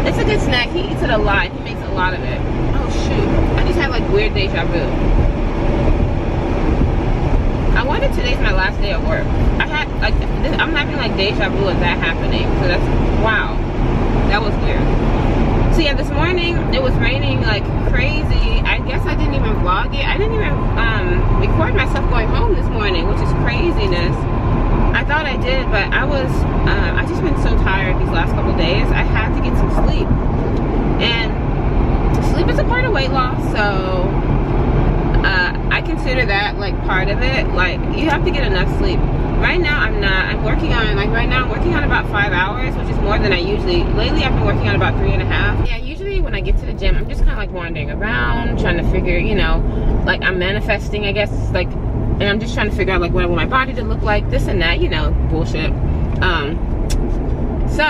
It's a good snack. He eats it a lot. He makes a lot of it. Oh shoot, I just had like weird deja vu. I wonder if today's my last day at work. I had like, I'm having like deja vu of that happening. So that's, wow, that was weird. So yeah, this morning it was raining like crazy. I guess I didn't even vlog it. I didn't even record myself going home this morning, which is craziness. I thought I did, but I just been so tired these last couple days. I had to get some sleep, and sleep is a part of weight loss, so I consider that like part of it. Like, you have to get enough sleep. Right now I'm working on, like right now I'm working on about 5 hours, which is more than I usually. Lately I've been working on about 3.5. Yeah, usually when I get to the gym, I'm just kind of like wandering around, trying to figure, you know, like I'm manifesting, I guess, like, and I'm just trying to figure out like what I want my body to look like, this and that, you know, bullshit. So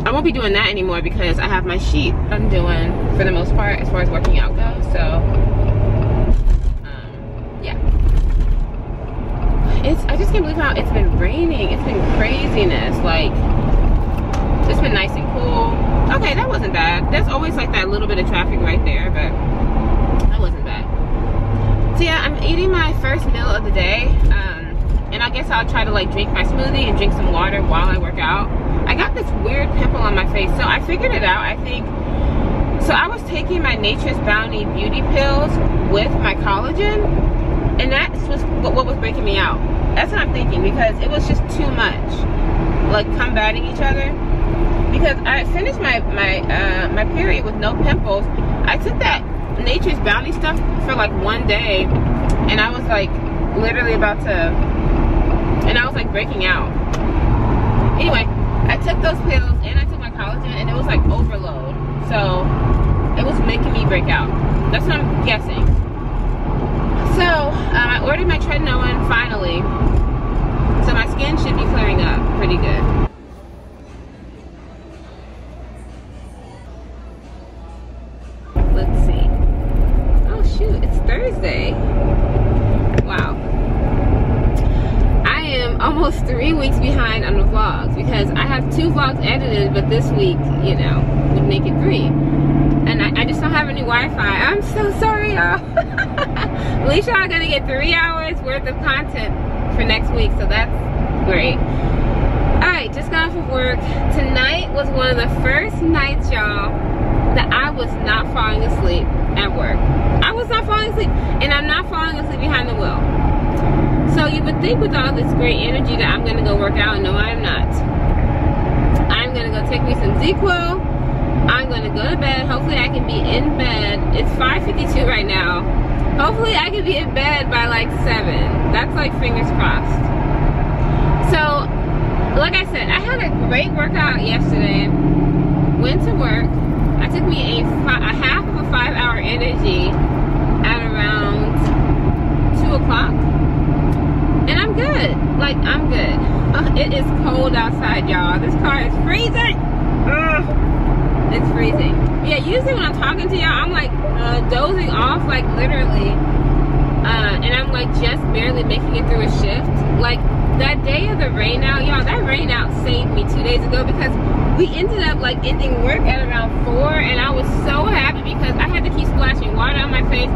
I won't be doing that anymore because I have my sheet I'm doing for the most part as far as working out goes. So yeah, I just can't believe how it's been raining. It's been craziness. Like, it's been nice and cool. Okay, that wasn't bad. There's always like that little bit of traffic right there, but that wasn't bad. So yeah, I'm eating my first meal of the day, and I guess I'll try to like drink my smoothie and drink some water while I work out. I got this weird pimple on my face, so I figured it out, I think. So I was taking my Nature's Bounty beauty pills with my collagen, and that was what was breaking me out. That's what I'm thinking, because it was just too much, like combating each other. Because I finished my period with no pimples. I took that Nature's Bounty stuff for like 1 day, and I was like literally about to, and I was like breaking out. Anyway, I took those pills and I took my collagen, and it was like overload, so it was making me break out. That's what I'm guessing. So I ordered my tretinoin finally, so my skin should be clearing up pretty good. Let's see. Oh shoot, it's Thursday. Wow. I am almost 3 weeks behind on the vlogs because I have 2 vlogs edited, but this week, you know, would make it 3. And I just don't have any Wi-Fi. I'm so sorry, y'all. At least y'all are gonna get 3 hours worth of content for next week, so that's great. Alright, just got off of work. Tonight was one of the first nights, y'all, that I was not falling asleep at work. I was not falling asleep, and I'm not falling asleep behind the wheel. So you would think with all this great energy that I'm gonna go work out. No, I'm not. I'm gonna go take me some ZQL. I'm gonna go to bed. Hopefully I can be in bed. It's 5:52 right now. Hopefully I can be in bed by like 7. That's like fingers crossed. So, like I said, I had a great workout yesterday. Went to work. I took me a half of a 5-hour energy at around 2 o'clock. And I'm good. Like, I'm good. It is cold outside, y'all. This car is freezing. It's freezing. Yeah, usually when I'm talking to y'all, I'm like dozing off, like literally. And I'm like just barely making it through a shift. Like that day of the rain out, y'all, that rain out saved me 2 days ago, because we ended up like ending work at around 4, and I was so happy because I had to keep splashing water on my face.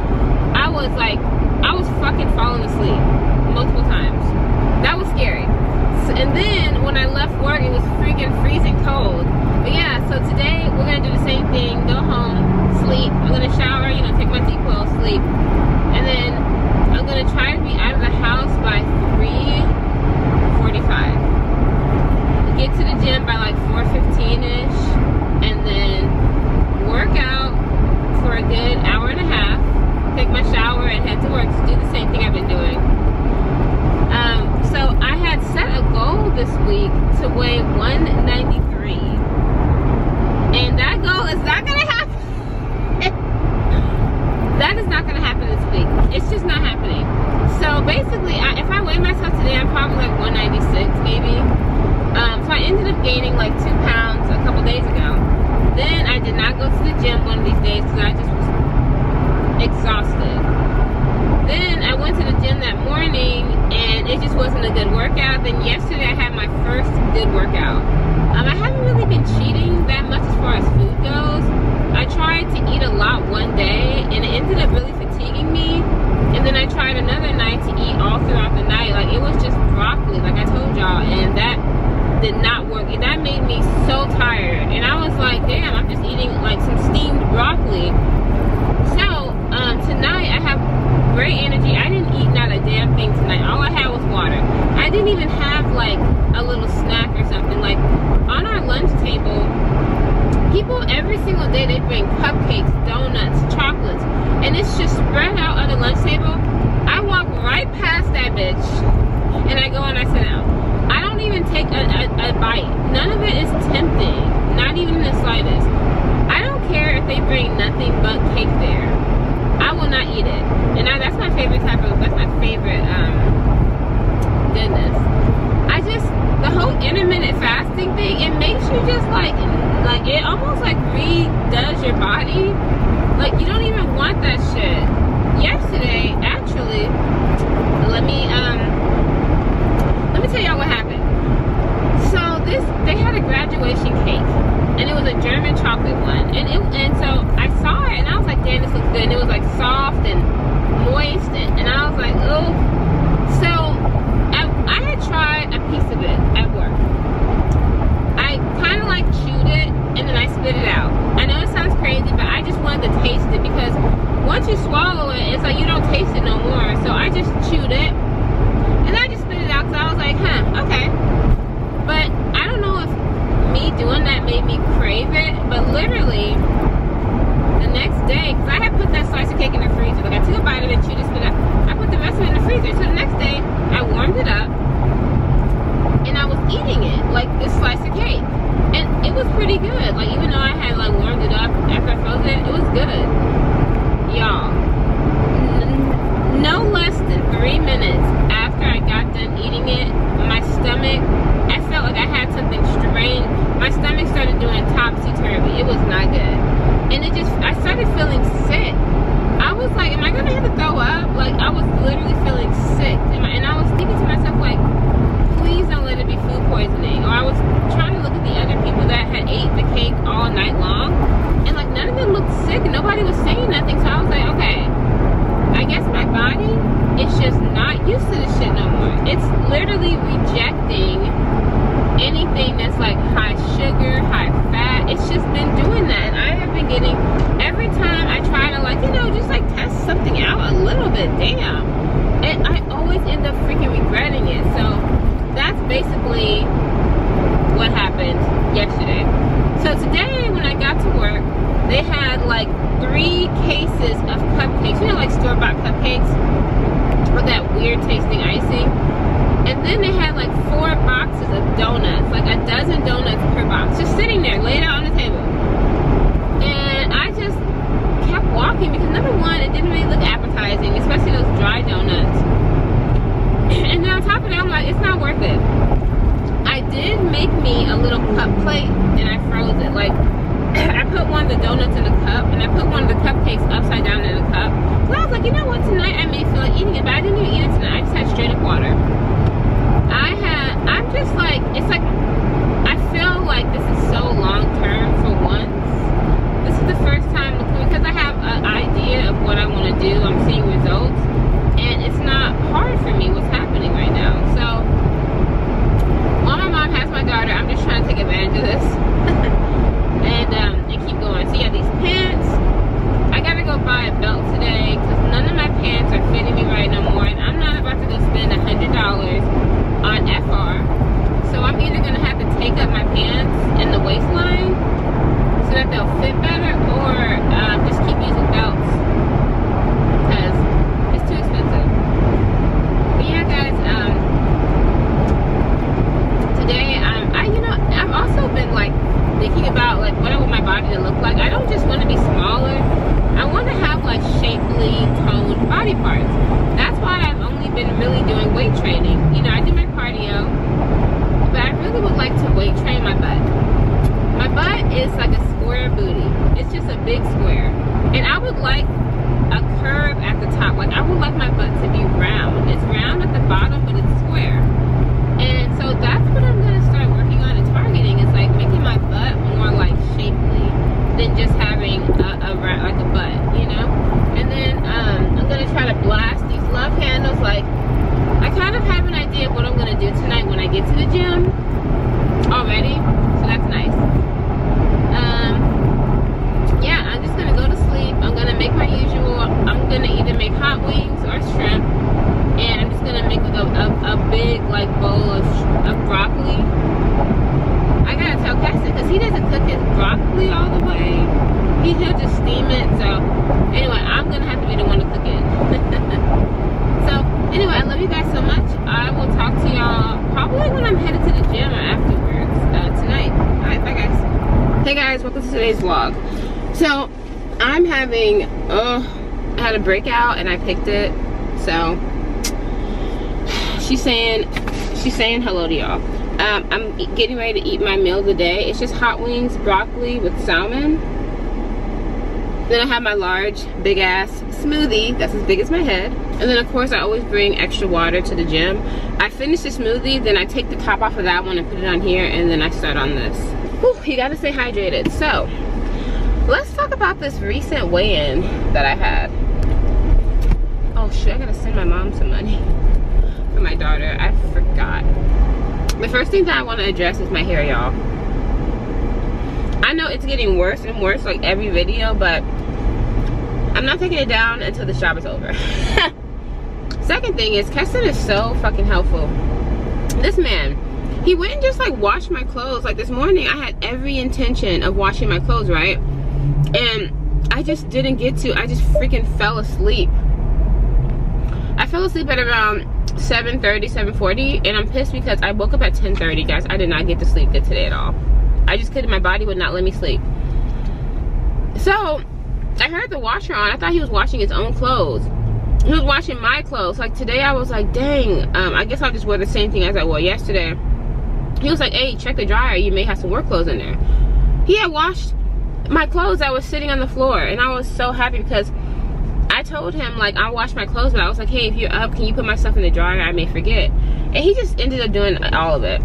I was fucking falling asleep multiple times. That was scary. So, and then when I left work, it was freaking freezing cold. But yeah, so today we're gonna do the same thing. Go home, sleep. I'm gonna shower, you know, take my ZQL, sleep, and then I'm gonna try to be out of the house by 3:45. Get to the gym by like 4:15ish, and then work out for a good hour and a half. Take my shower and head to work to do the same thing I've been doing. So I had set a goal this week to weigh 193, and that goal is not gonna happen. That is not gonna happen this week. It's just not happening. So basically, if I weigh myself today, I'm probably like 196 maybe. So I ended up gaining like 2 pounds a couple days ago. Then I did not go to the gym one of these days because I just was exhausted. Then I went to the gym that morning, and it just wasn't a good workout. Then yesterday I had my first good workout. I haven't really been cheating that much as far as food goes. I tried to eat a lot one day, and it ended up really fatiguing me. And then I tried another night to eat all throughout the night. Like, it was just broccoli, like I told y'all, and that did not work. And that made me so tired. And I was like, damn, I'm just eating like a little snack or something. Like on our lunch table, people every single day, they bring cupcakes, donuts, chocolates, and it's just spread out on the lunch table. I walk right past that bitch and I go and I sit down. I don't even take a bite. None of it is tempting, not even in the slightest. I don't care if they bring nothing but cake there. I will not eat it. And that's my favorite that's my favorite goodness. The whole intermittent fasting thing, it makes you just like it almost like redoes your body. Like you don't even want that shit. Yesterday, actually, let me tell y'all what happened. So they had a graduation cake, and it was a German chocolate one, and so I saw it and I was like, damn, this looks good. And it was like soft and moist, and I was like, oh. So I had tried a piece of it at work. I kind of like chewed it and then I spit it out. I know it sounds crazy, but I just wanted to taste it, because once you swallow it, it's like you don't taste it no more. So I just chewed it and I just spit it out, because I was like, huh, okay. But I don't know if me doing that made me crave it, but literally the next day, because I had put that slice of cake in the freezer, like I took a bite of it, chewed it, spit it out. I put the rest of it in the freezer. So the next day I warmed it up and I was eating it like this slice of cake, and it was pretty good. Like even though I had like warmed it up after I froze it, it was good, y'all. No less than 3 minutes after I got done eating it, my stomach, I felt like I had something strange. My stomach started doing topsy-turvy. It was not good. And I started feeling sick. I was like, am I gonna have to throw up? Like I was literally feeling sick. And I was thinking to myself like, please don't let it be food poisoning. Or I was trying to look at the other people that had ate the cake all night long, and like none of them looked sick and nobody was saying nothing. So I was like, okay, I guess my body is just not used to this shit no more. It's literally rejecting anything that's like high sugar, high fat. It's just been doing that. And I have been getting, every time I try to like, you know, just like test something out a little bit, damn. And I always end up freaking regretting it. So that's basically what happened yesterday. So today when I got to work, they had like 3 cases of cupcakes, you know, like store-bought cupcakes with that weird tasting icing. And then they had like 4 boxes of donuts, like a dozen donuts per box, just sitting there, laid out on the table. And I just kept walking because number one, it didn't really look appetizing, especially those dry donuts. And then on top of that, I'm like, it's not worth it. I did make me a little cup plate and I froze it. Like, I put one of the donuts in a cup and I put one of the cupcakes upside down in a cup. So I was like, you know what, tonight I may feel like eating it, but I didn't even eat it tonight. I just had straight up water. I'm just like, it's like, I feel like this is so long term for once. This is the first time, because I have an idea of what I want to do, I'm seeing results, and it's not hard for me what's happening right now. So, while my mom has my daughter, I'm just trying to take advantage of this. and keep going. So yeah, these pants, I gotta go buy a belt today, because none of my pants are fitting me right no more, and I'm not about to go spend $100 on FR. So I'm either gonna have to take up my pants in the waistline so that they'll fit better, or just keep using belts because it's too expensive. But yeah, guys, today I've also been like thinking about like what I want my body to look like. I don't just want to be smaller. I want to have like shapely, toned body parts. That's why I've only been really doing weight training. You know, I do my cardio, but I really would like to weight train my butt. My butt is like a square booty. It's just a big square. And I would like a curve at the top. Like I would like my butt to be round. It's round at the bottom, but it's square. And so that's what I'm going to start working on and targeting, is like making my butt more like shapely than just having like a butt, you know? And then I'm going to try to blast these love handles. Like I kind of have an idea of what I'm going to do tonight when I get to the gym already. So that's nice. Yeah, I'm just going to go to sleep. I'm going to make my usual. I'm going to either make hot wings or shrimp. And I'm just gonna make like a big like bowl of today's vlog. So I'm having I had a breakout and I picked it. So she's saying hello to y'all. I'm getting ready to eat my meal of the day. It's just hot wings, broccoli with salmon. Then I have my large, big ass smoothie that's as big as my head. And then of course I always bring extra water to the gym. I finish the smoothie, then I take the top off of that one and put it on here, and then I start on this. Whew, you gotta stay hydrated. So let's talk about this recent weigh-in that I had. Oh shit, I gotta send my mom some money for my daughter. I forgot. The first thing that I want to address is my hair, y'all. I know it's getting worse and worse like every video, but I'm not taking it down until the job is over. Second thing is, Keston is so fucking helpful. This man, he went and just like washed my clothes. Like this morning, I had every intention of washing my clothes, right? And I just didn't get to. I just freaking fell asleep. I fell asleep at around 7:30, 7:40, and I'm pissed because I woke up at 10:30, guys. I did not get to sleep good today at all. I just couldn't. My body would not let me sleep. So I heard the washer on. I thought he was washing his own clothes. He was washing my clothes. Like today I was like, dang, I guess I'll just wear the same thing as I wore yesterday. He was like, hey, check the dryer, you may have some work clothes in there. He had washed my clothes that was sitting on the floor, and I was so happy because I told him like I washed my clothes, but I was like, hey, if you're up, can you put my stuff in the dryer? I may forget. And he just ended up doing all of it.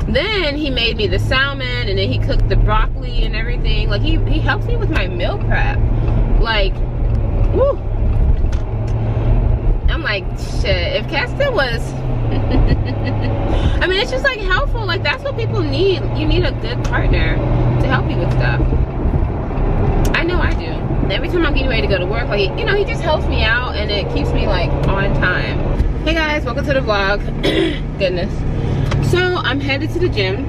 Then he made me the salmon, and then he cooked the broccoli and everything. Like he helps me with my meal prep. Like, woo. I'm like, shit, if Keston was I mean, it's just like helpful. Like that's what people need. You need a good partner to help you with stuff. I know I do. Every time I'm getting ready to go to work, like, you know, he just helps me out and it keeps me like on time. Hey guys, welcome to the vlog. Goodness. So I'm headed to the gym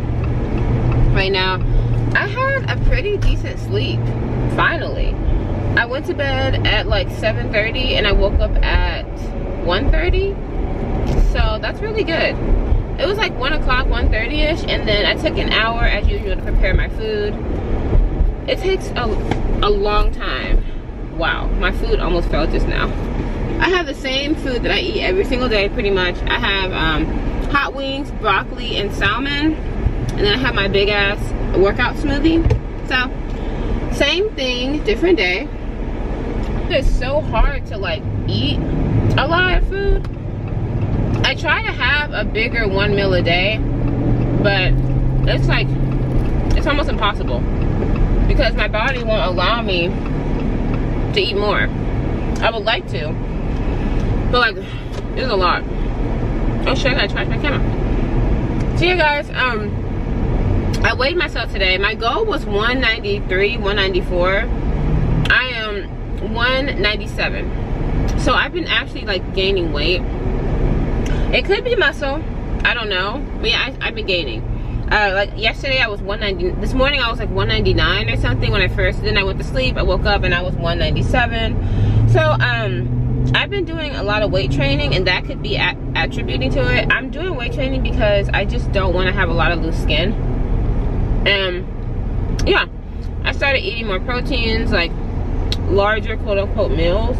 right now. I had a pretty decent sleep, finally. I went to bed at like 7:30 and I woke up at 1:30. So that's really good. It was like 1 o'clock, 1:30ish, and then I took an hour as usual to prepare my food. It takes a long time. Wow, my food almost fell just now. I have the same food that I eat every single day pretty much. I have hot wings, broccoli, and salmon, and then I have my big ass workout smoothie. So same thing, different day. It's so hard to like eat a lot of food. I try to have a bigger one meal a day, but it's like, it's almost impossible because my body won't allow me to eat more. I would like to, but like, it's a lot. Oh shit, I gotta charge my camera. So yeah guys, I weighed myself today. My goal was 193, 194. I am 197. So I've been actually like gaining weight. It could be muscle, I don't know. But yeah, I've been gaining. Like yesterday I was 190. This morning I was like 199 or something when I first. Then I went to sleep. I woke up and I was 197. So I've been doing a lot of weight training, and that could be attributing to it. I'm doing weight training because I just don't want to have a lot of loose skin. Yeah, I started eating more proteins, like larger quote-unquote meals.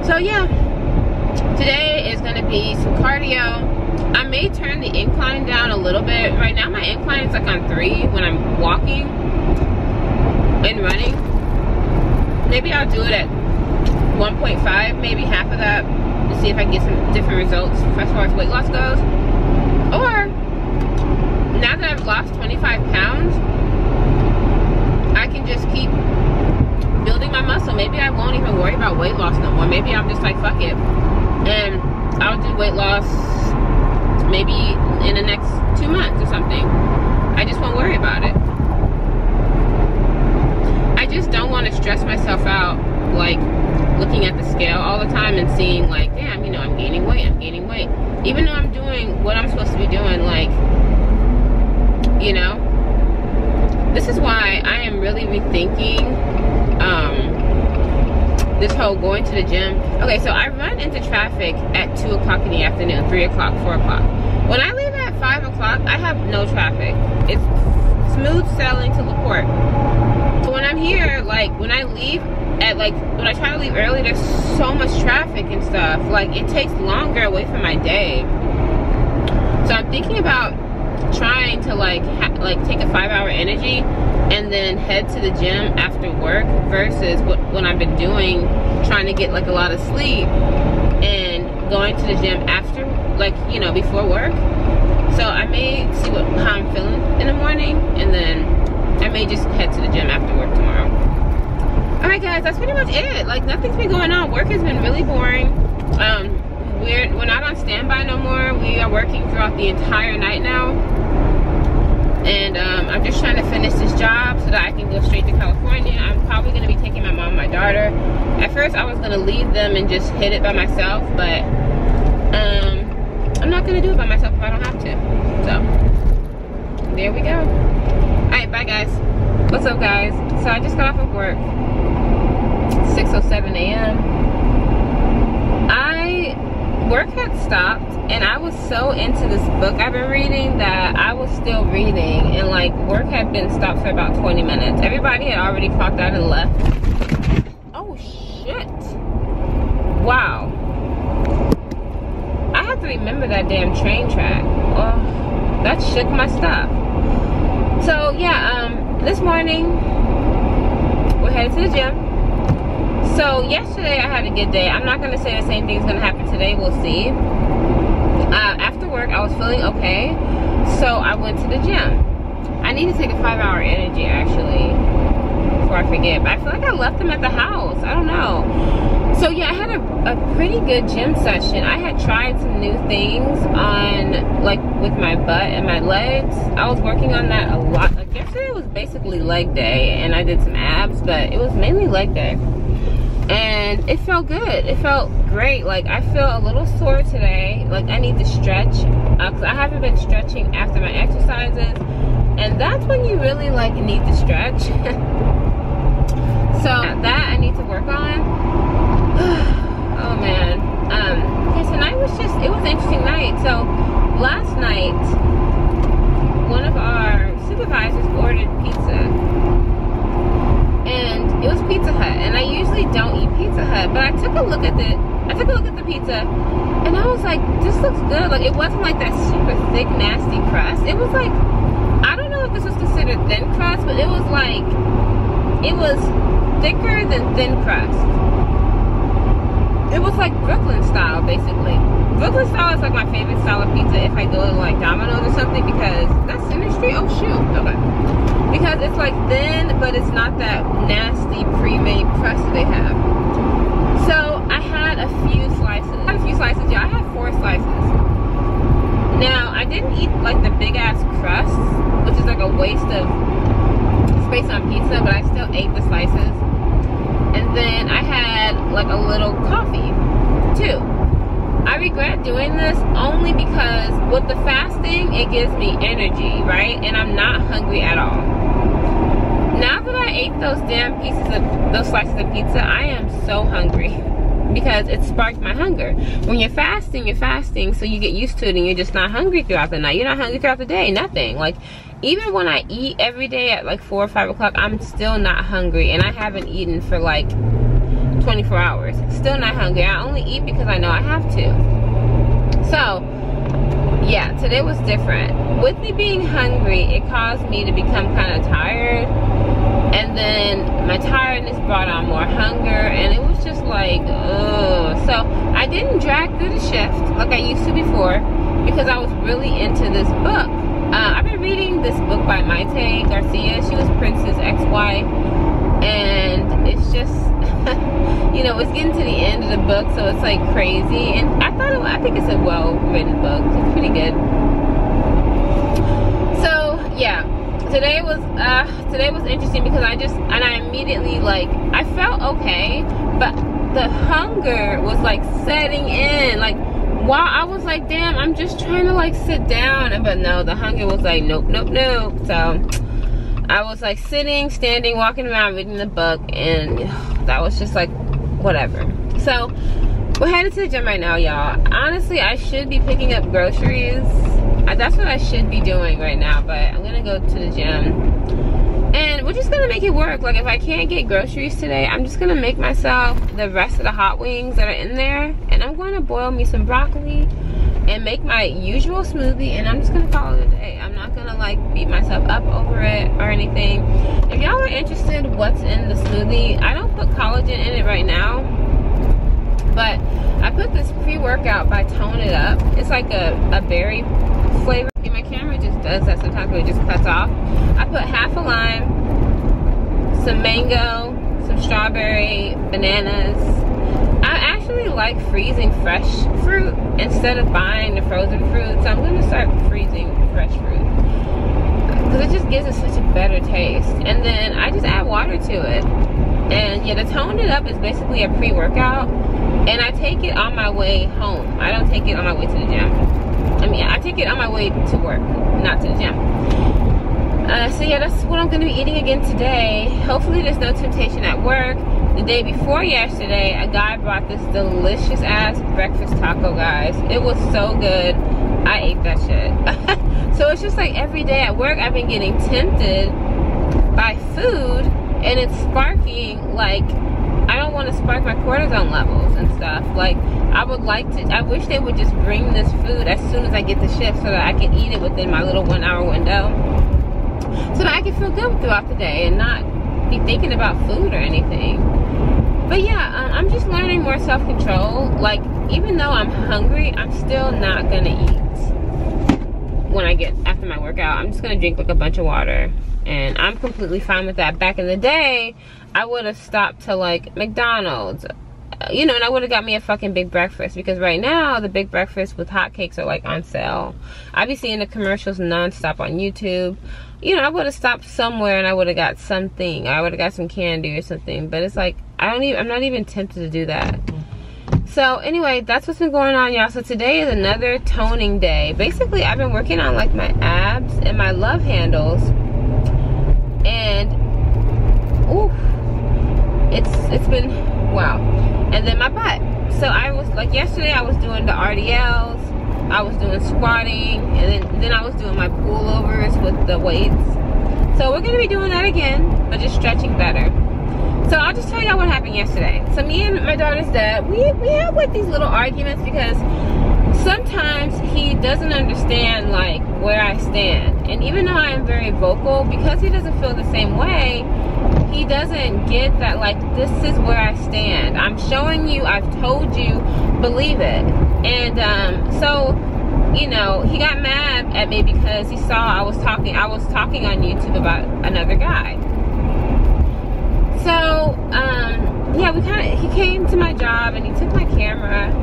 So yeah, today is gonna be some cardio. I may turn the incline down a little bit. Right now my incline is like on 3 when I'm walking and running. Maybe I'll do it at 1.5, maybe half of that, to see if I can get some different results as far as weight loss goes. Or now that I've lost 25 pounds, I can just keep building my muscle. Maybe I won't even worry about weight loss no more. Maybe I'm just like, fuck it, and I'll do weight loss maybe in the next 2 months or something. I just won't worry about it. I just don't want to stress myself out like looking at the scale all the time and seeing like, damn, you know, I'm gaining weight, even though I'm doing what I'm supposed to be doing. Like, you know, this is why I am really rethinking this whole going to the gym. Okay, so I run into traffic at 2 o'clock in the afternoon, 3 o'clock, 4 o'clock. When I leave at 5 o'clock, I have no traffic. It's smooth sailing to LaPorte. So when I'm here, like when I leave at like, when I try to leave early, there's so much traffic and stuff. Like it takes longer away from my day. So I'm thinking about trying to like take a 5-hour energy and then head to the gym after work versus what I've been doing, trying to get like a lot of sleep and going to the gym after, like, you know, before work. So I may see how I'm feeling in the morning, and then I may just head to the gym after work tomorrow. All right guys, that's pretty much it. Like nothing's been going on. Work has been really boring. We're not on standby no more. We are working throughout the entire night now. And I'm just trying to finish this job so that I can go straight to California. I'm probably going to be taking my mom and my daughter. At first I was going to leave them and just hit it by myself, but I'm not going to do it by myself if I don't have to. So there we go. Alright, bye guys. What's up guys? So I just got off of work. 6:07 a.m. Work had stopped and I was so into this book I've been reading that I was still reading, and like work had been stopped for about 20 minutes. Everybody had already clocked out and left. Oh shit. Wow. I have to remember that damn train track. Oh, that shook my stuff. So yeah, this morning we're headed to the gym. So yesterday I had a good day. I'm not going to say the same thing's going to happen today. We'll see. After work, I was feeling okay. So I went to the gym. I need to take a 5-hour energy, actually, before I forget. But I feel like I left them at the house. I don't know. So yeah, I had a pretty good gym session. I had tried some new things on, like, with my butt and my legs. I was working on that a lot. Like yesterday was basically leg day, and I did some abs, but it was mainly leg day. And it felt good. It felt great. Like I feel a little sore today. Like I need to stretch, because I haven't been stretching after my exercises, and that's when you really like need to stretch. So that I need to work on. Oh man. Okay, tonight was just, it was an interesting night. So last night one of our supervisors ordered pizza. And it was Pizza Hut, and I usually don't eat Pizza Hut, but I took a look at the pizza, and I was like, this looks good. Like it wasn't like that super thick, nasty crust. It was like, I don't know if this was considered thin crust, but it was like, it was thicker than thin crust. It was like Brooklyn style, basically. Brooklyn style is like my favorite style of pizza if I go to like Domino's or something, because that's Center Street. Oh shoot, okay. Because it's like thin, but it's not that nasty pre-made crust that they have. So I had a few slices. Yeah, I had 4 slices. Now I didn't eat like the big ass crust, which is like a waste of space on pizza, but I still ate the slices. And then I had like a little coffee too. I regret doing this only because with the fasting, it gives me energy, right? And I'm not hungry at all. Now that I ate those damn those slices of pizza, I am so hungry because it sparked my hunger. When you're fasting, so you get used to it and you're just not hungry throughout the night. You're not hungry throughout the day, nothing. Like, even when I eat every day at like 4 or 5 o'clock, I'm still not hungry, and I haven't eaten for like 24 hours. Still not hungry. I only eat because I know I have to. So yeah, today was different. With me being hungry, it caused me to become kind of tired, and then my tiredness brought on more hunger, and it was just like, ugh. So I didn't drag through the shift like I used to before, because I was really into this book. I've been reading this book by Maite Garcia. She was Prince's ex-wife, and it's just you know, it's getting to the end of the book, so it's like crazy. And I think it's a well-written book. It's pretty good. So yeah, today was interesting because I immediately, like, I felt okay, but the hunger was like setting in. Like, while I was like, damn, I'm just trying to like sit down, but no, the hunger was like, nope, nope, nope. So I was like sitting, standing, walking around, reading the book, and that was just like, whatever. So we're headed to the gym right now, y'all. Honestly, I should be picking up groceries. I that's what I should be doing right now, but I'm gonna go to the gym. And we're just gonna make it work. Like, if I can't get groceries today, I'm just gonna make myself the rest of the hot wings that are in there. And I'm gonna boil me some broccoli and make my usual smoothie, and I'm just gonna call it a day. I'm not gonna like beat myself up over it or anything. If y'all are interested what's in the smoothie, I don't put collagen in it right now, but I put this pre-workout by Tone It Up. It's like a berry flavor. See, my camera just does that sometimes, but it just cuts off. I put half a lime, some mango, some strawberry, bananas. I actually like freezing fresh fruit instead of buying the frozen fruit, so I'm gonna start freezing fresh fruit because it just gives it such a better taste. And then I just add water to it. And yeah, the Tone It Up is basically a pre-workout, and I take it on my way home. I don't take it on my way to the gym. I mean, I take it on my way to work, not to the gym. So yeah, that's what I'm gonna be eating again today. Hopefully there's no temptation at work. The day before yesterday, a guy brought this delicious ass breakfast taco, guys. It was so good. I ate that shit. So it's just like every day at work, I've been getting tempted by food, and it's sparking, like, I don't want to spark my cortisone levels and stuff. Like, I wish they would just bring this food as soon as I get the shift so that I can eat it within my little 1 hour window, so that I can feel good throughout the day and not be thinking about food or anything. But yeah, I'm just learning more self-control. Like, even though I'm hungry, I'm still not gonna eat when I get after my workout. I'm just gonna drink like a bunch of water, and I'm completely fine with that. Back in the day, I would have stopped to like McDonald's, you know, and I would have got me a fucking big breakfast, because right now the big breakfast with hotcakes are like on sale. I be seeing the commercials nonstop on YouTube. You know, I would have stopped somewhere and I would have got something. I would have got some candy or something, but it's like, I'm not even tempted to do that. So anyway, that's what's been going on, y'all. So today is another toning day. Basically, I've been working on like my abs and my love handles, and ooh, it's been wow. And then my butt. So I was like, yesterday I was doing the RDLs, I was doing squatting, and then I was doing my pullovers with the weights. So we're gonna be doing that again, but just stretching better. So I'll just tell y'all what happened yesterday. So me and my daughter's dad, we have like these little arguments, because sometimes he doesn't understand like where I stand. And even though I am very vocal, because he doesn't feel the same way, he doesn't get that like, this is where I stand. I'm showing you, I've told you, believe it. And so, you know, he got mad at me because he saw I was talking on YouTube about another guy. So, yeah, he came to my job and he took my camera,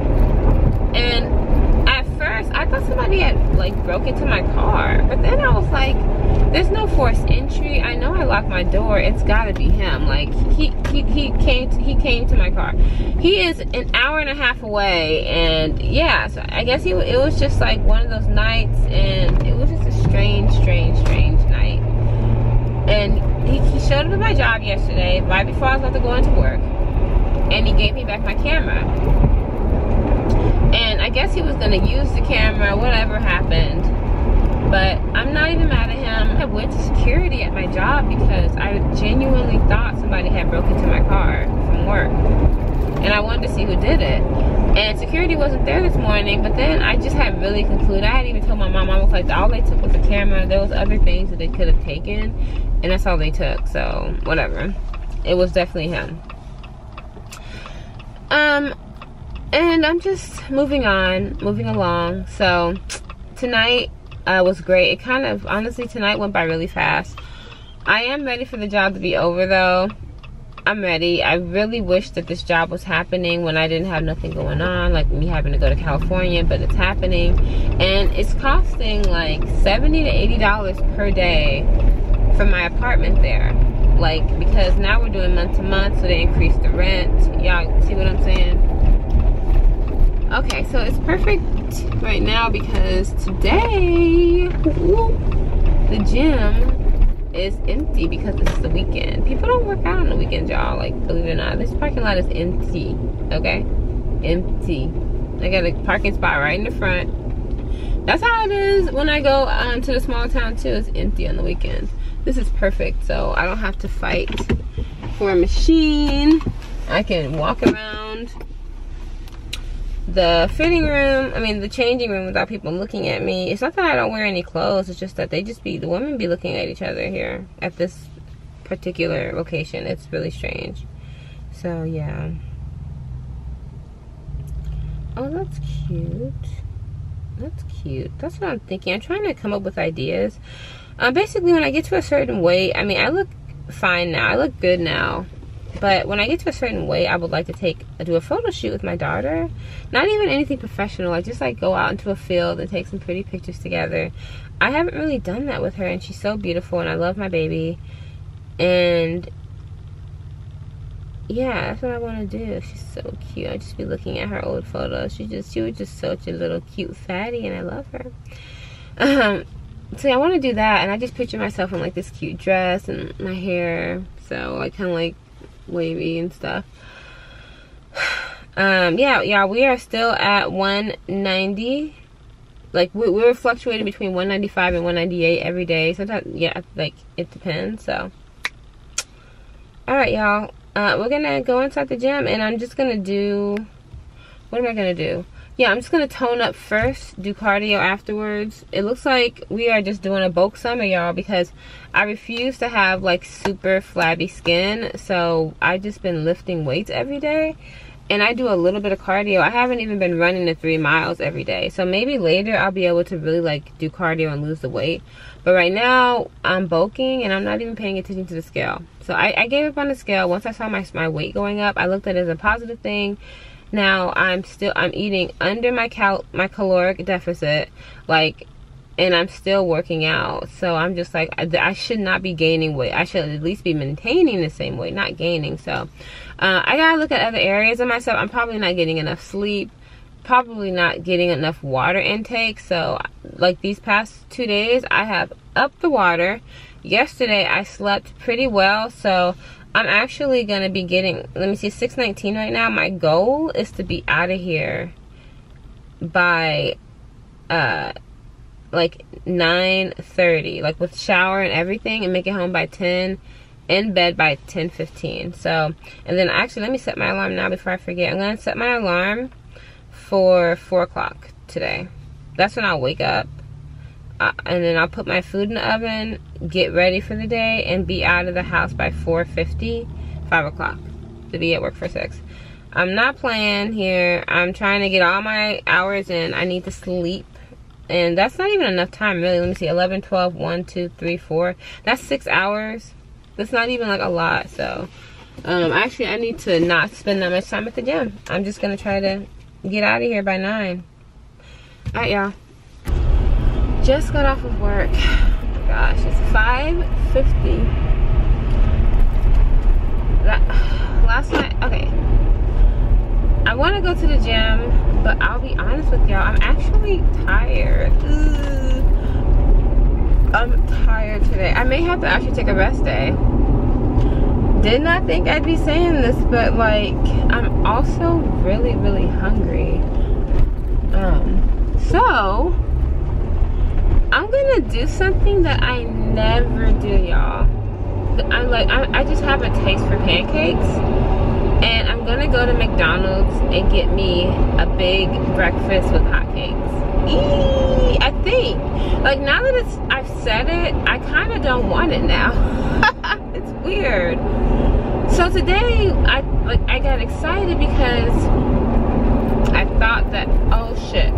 and at first I thought somebody had like broke into my car, but then I was like, there's no forced entry. I know I locked my door. It's gotta be him. Like, he came to my car. He is an hour and a half away, and yeah, so I guess it was just like one of those nights, and it was just a strange night. And he showed up at my job yesterday, right before I was about to go into work, and he gave me back my camera. And I guess he was gonna use the camera, whatever happened. But I'm not even mad at him. I went to security at my job because I genuinely thought somebody had broken into my car from work, and I wanted to see who did it. And security wasn't there this morning, but then I just had really concluded. I had even told my mom, I was like, all they took was the camera. There was other things that they could have taken, and that's all they took. So whatever, it was definitely him. And I'm just moving along. So tonight was great. It kind of, honestly, tonight went by really fast. I am ready for the job to be over though. I'm ready. I really wish that this job was happening when I didn't have nothing going on, like me having to go to California, but it's happening. And it's costing like $70 to $80 per day for my apartment there. Like, because now we're doing month to month, so they increased the rent. Y'all see what I'm saying? Okay, so it's perfect right now because today, the gym is empty because it's the weekend. People don't work out on the weekends, y'all. Like, believe it or not, this parking lot is empty. Okay, empty. I got a parking spot right in the front. that's how it is when I go to the small town too. It's empty on the weekends. This is perfect, so I don't have to fight for a machine. I can walk around the fitting room, the changing room without people looking at me. It's not that I don't wear any clothes, it's just that the women be looking at each other here at this particular location. It's really strange. So yeah. Oh, that's cute. That's cute. That's what I'm thinking. I'm trying to come up with ideas. Basically, when I get to a certain weight, I look fine now. I look good now. But when I get to a certain weight, I would like to do a photo shoot with my daughter. Not even anything professional. I just like go out into a field and take some pretty pictures together. I haven't really done that with her, and she's so beautiful, and I love my baby. And yeah, that's what I want to do. She's so cute. I just be looking at her old photos. She was just such a little cute fatty, and I love her. So I want to do that, and I just picture myself in like this cute dress and my hair, so like kind of like wavy and stuff. Yeah, we are still at 190. Like we're fluctuating between 195 and 198 every day. Sometimes, yeah, like it depends. So all right, y'all, we're gonna go inside the gym, and I'm just gonna do, what am I gonna do? Yeah, I'm just gonna tone up first, do cardio afterwards. It looks like we are just doing a bulk summer, y'all, because I refuse to have like super flabby skin. So I just been lifting weights every day, and I do a little bit of cardio. I haven't even been running the 3 miles every day. So maybe later I'll be able to really like do cardio and lose the weight. But right now I'm bulking, and I'm not even paying attention to the scale. So I gave up on the scale. Once I saw my weight going up, I looked at it as a positive thing. Now I'm eating under my caloric deficit, like, and I'm still working out. So I'm just like, I should not be gaining weight. I should at least be maintaining the same weight, not gaining. So I gotta look at other areas of myself. I'm probably not getting enough sleep, probably not getting enough water intake. So like these past 2 days, I have upped the water. Yesterday I slept pretty well, so I'm actually gonna be getting, let me see, 6:19 right now. My goal is to be out of here by like 9:30, like with shower and everything, and make it home by 10, in bed by 10:15. So, and then actually, let me set my alarm now before I forget. I'm gonna set my alarm for 4 o'clock today. That's when I'll wake up. And then I'll put my food in the oven, get ready for the day, and be out of the house by 4:50, 5 o'clock, to be at work for 6. I'm not playing here. I'm trying to get all my hours in. I need to sleep, and that's not even enough time, really. Let me see, 11, 12, 1, 2, 3, 4. That's 6 hours. That's not even like a lot. So actually, I need to not spend that much time at the gym. I'm just gonna try to get out of here by 9. All right, y'all. Just got off of work. Oh my gosh, it's 5:50. Last night, okay. I want to go to the gym, but I'll be honest with y'all, I'm actually tired. I'm tired today. I may have to actually take a rest day. Did not think I'd be saying this, but like, I'm also really, really hungry. So I'm gonna do something that I never do, y'all. I just have a taste for pancakes, and I'm gonna go to McDonald's and get me a big breakfast with hotcakes. I think, like, now that I've said it, I kind of don't want it now. It's weird. So today, I got excited because I thought that, oh shit.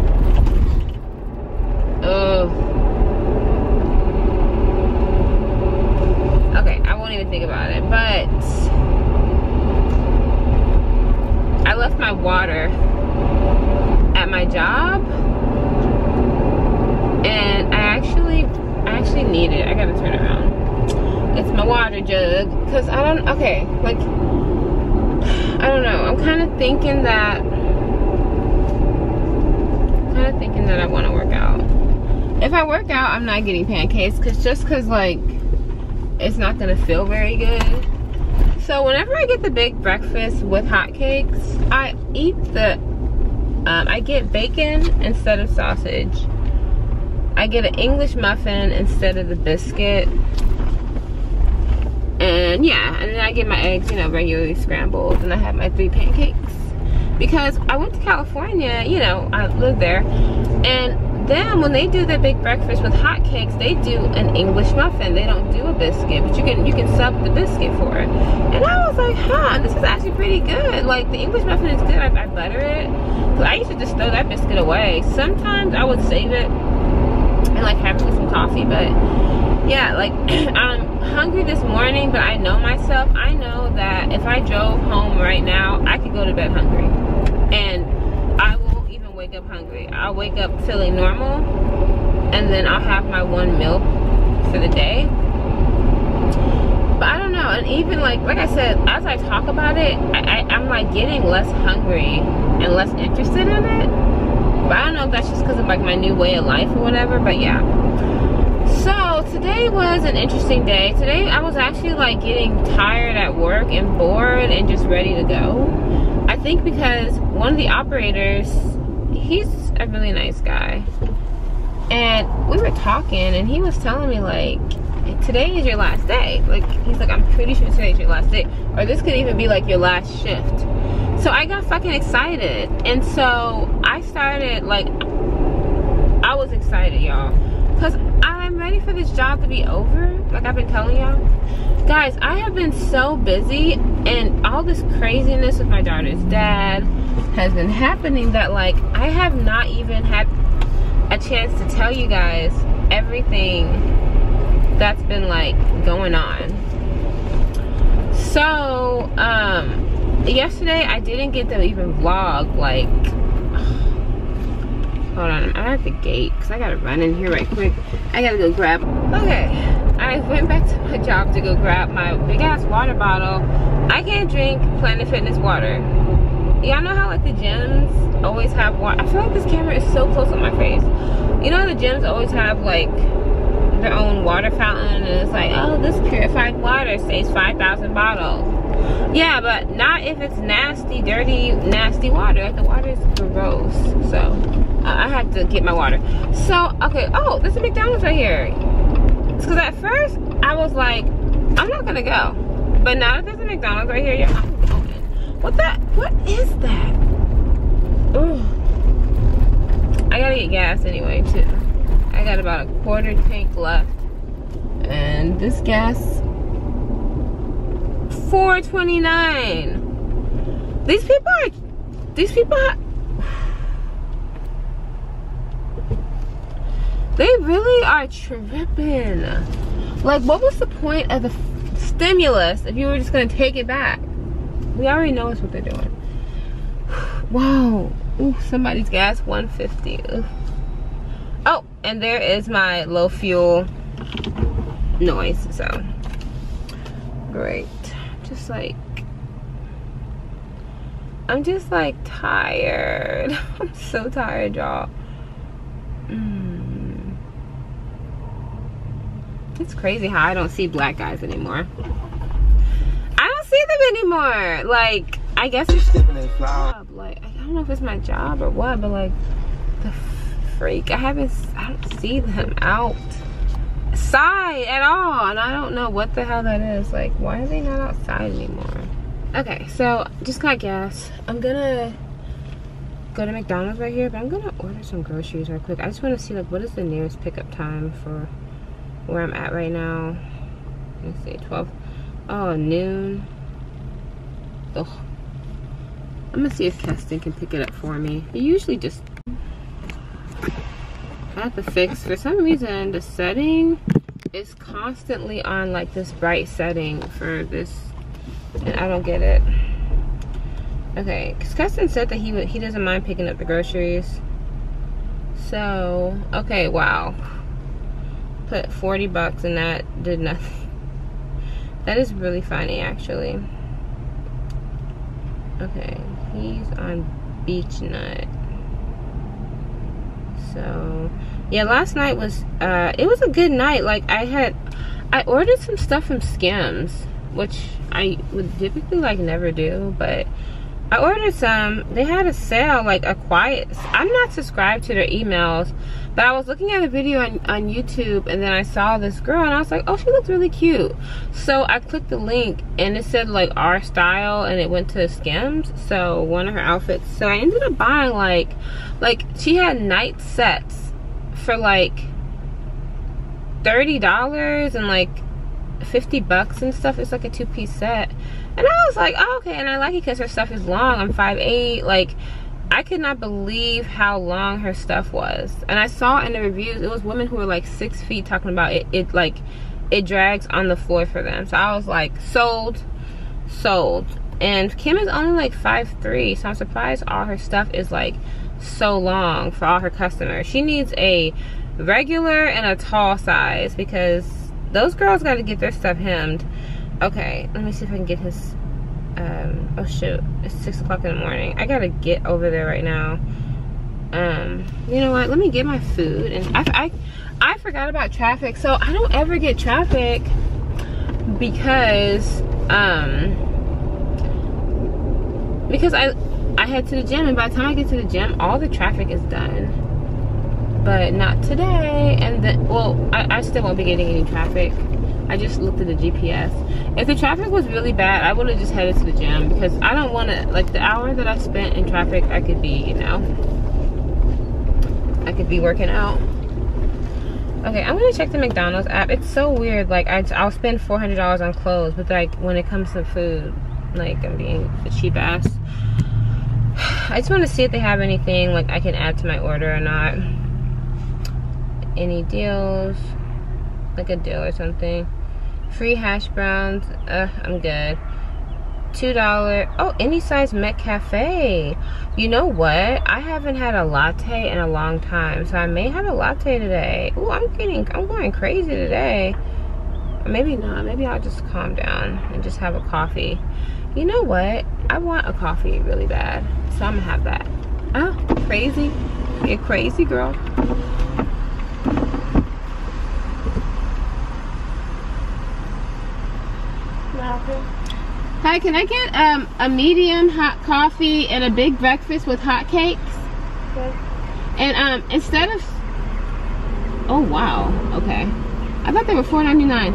Okay, I won't even think about it, but I left my water at my job, and I actually need it. I gotta turn around. It's my water jug, because I don't know, I'm kind of thinking that I want to work out. If I work out, I'm not getting pancakes, because like, it's not gonna feel very good. So whenever I get the big breakfast with hotcakes, I get bacon instead of sausage. I get an English muffin instead of the biscuit. And yeah, and then I get my eggs, you know, regularly scrambled, and I have my 3 pancakes. Because I went to California, you know, I lived there, and then when they do their big breakfast with hotcakes, they do an English muffin. They don't do a biscuit, but you can sub the biscuit for it. And I was like, huh, this is actually pretty good. Like, the English muffin is good. I butter it. Cause I used to just throw that biscuit away. Sometimes I would save it and like have it with some coffee, but yeah, like I'm hungry this morning, but I know myself. I know that if I drove home right now, I could go to bed hungry, and I won't even wake up hungry. I'll wake up feeling normal, and then I'll have my 1 meal for the day. But I don't know, and even like I said, as I talk about it, I'm like getting less hungry and less interested in it. But I don't know if that's just because of like my new way of life or whatever, but yeah. So today was an interesting day. Today I was actually like getting tired at work and bored and just ready to go. I think because one of the operators, he's a really nice guy. And we were talking and he was telling me like, today is your last day. Like, he's like, I'm pretty sure today is your last day. Or this could even be like your last shift. So I got fucking excited. And so I started like, I was excited, y'all. Because I'm ready for this job to be over. Like I've been telling y'all. Guys, I have been so busy and all this craziness with my daughter's dad has been happening that like I have not even had a chance to tell you guys everything that's been like going on. So yesterday I didn't get to even vlog. Like, hold on, I'm at the gate because I gotta run in here right quick. I gotta go grab, okay, I went back to my job to go grab my big ass water bottle. I can't drink Planet Fitness water. Y'all know how like the gyms always have water? I feel like this camera is so close on my face. You know the gyms always have like their own water fountain, and it's like, oh, this purified water saves 5,000 bottles. Yeah, but not if it's nasty, dirty, nasty water. Like the water is gross. So I had to get my water. So okay, oh, there's a McDonald's right here. Because at first I was like, I'm not gonna go. But now that there's a McDonald's right here, yeah, I'm going. What is that? Ugh. I gotta get gas anyway too. I got about a 1/4 tank left, and this gas, $4.29. These people they really are tripping. Like, what was the point of the stimulus if you were just gonna take it back? We already know that's what they're doing. Wow. Ooh, somebody's gas, $1.50. Oh, and there is my low fuel noise, so great. Just like, I'm just like tired. I'm so tired, y'all. It's crazy how I don't see black guys anymore. I don't see them anymore. Like, I guess it's job. Like, I don't know if it's my job or what, but like the freak, I don't see them outside at all, and I don't know what the hell that is. Like, why are they not outside anymore? Okay, so just got gas. I'm gonna go to McDonald's right here, but I'm gonna order some groceries real quick. I just want to see like what is the nearest pickup time for where I'm at right now. Let's see, 12. Oh, noon. Ugh. I'm gonna see if Keston can pick it up for me. He usually just, I have to fix, for some reason the setting is constantly on like this bright setting for this, and I don't get it. Okay, because Keston said that he doesn't mind picking up the groceries. So, okay, wow. Put 40 bucks and that did nothing. That is really funny, actually. Okay, he's on Beach Nut. So, yeah, last night was, it was a good night. Like, I ordered some stuff from Skims, which I would typically, like, never do, but I ordered some. They had a sale, like a quiet. I'm not subscribed to their emails, but I was looking at a video on YouTube, and then I saw this girl, and I was like, oh, she looks really cute. So I clicked the link, and it said like our style, and it went to Skims. So one of her outfits. So I ended up buying like she had night sets for like $30 and like $50 and stuff. It's like a 2-piece set. And I was like, oh, okay. And I like it because her stuff is long. I'm 5'8". Like, I could not believe how long her stuff was. And I saw in the reviews, it was women who were like 6 feet talking about it like, it drags on the floor for them. So I was like, sold. And Kim is only like 5'3", so I'm surprised all her stuff is like so long for all her customers. She needs a regular and a tall size because those girls got to get their stuff hemmed. Okay, let me see if I can get his, oh shoot, it's 6 o'clock in the morning. I gotta get over there right now. You know what, let me get my food. And I forgot about traffic. So I don't ever get traffic because I head to the gym, and by the time I get to the gym, all the traffic is done. But not today. And then, well, I still won't be getting any traffic. I just looked at the GPS. If the traffic was really bad, I would have just headed to the gym because I don't want to, like, the hour that I spent in traffic, I could be, you know, I could be working out. Okay, I'm gonna check the McDonald's app. It's so weird. Like, I'll spend $400 on clothes, but like when it comes to food, like, I'm being a cheap ass. I just want to see if they have anything like I can add to my order or not. Any deals, like a deal or something. Free hash browns. I'm good. $2. Oh, any size Met Cafe. You know what? I haven't had a latte in a long time, so I may have a latte today. Ooh, I'm going crazy today. Or maybe not. Maybe I'll just calm down and just have a coffee. You know what? I want a coffee really bad, so I'm gonna have that. Oh, crazy. You're crazy, girl. Hi, can I get a medium hot coffee and a big breakfast with hot cakes? Okay. And instead of, oh wow, okay. I thought they were $4.99.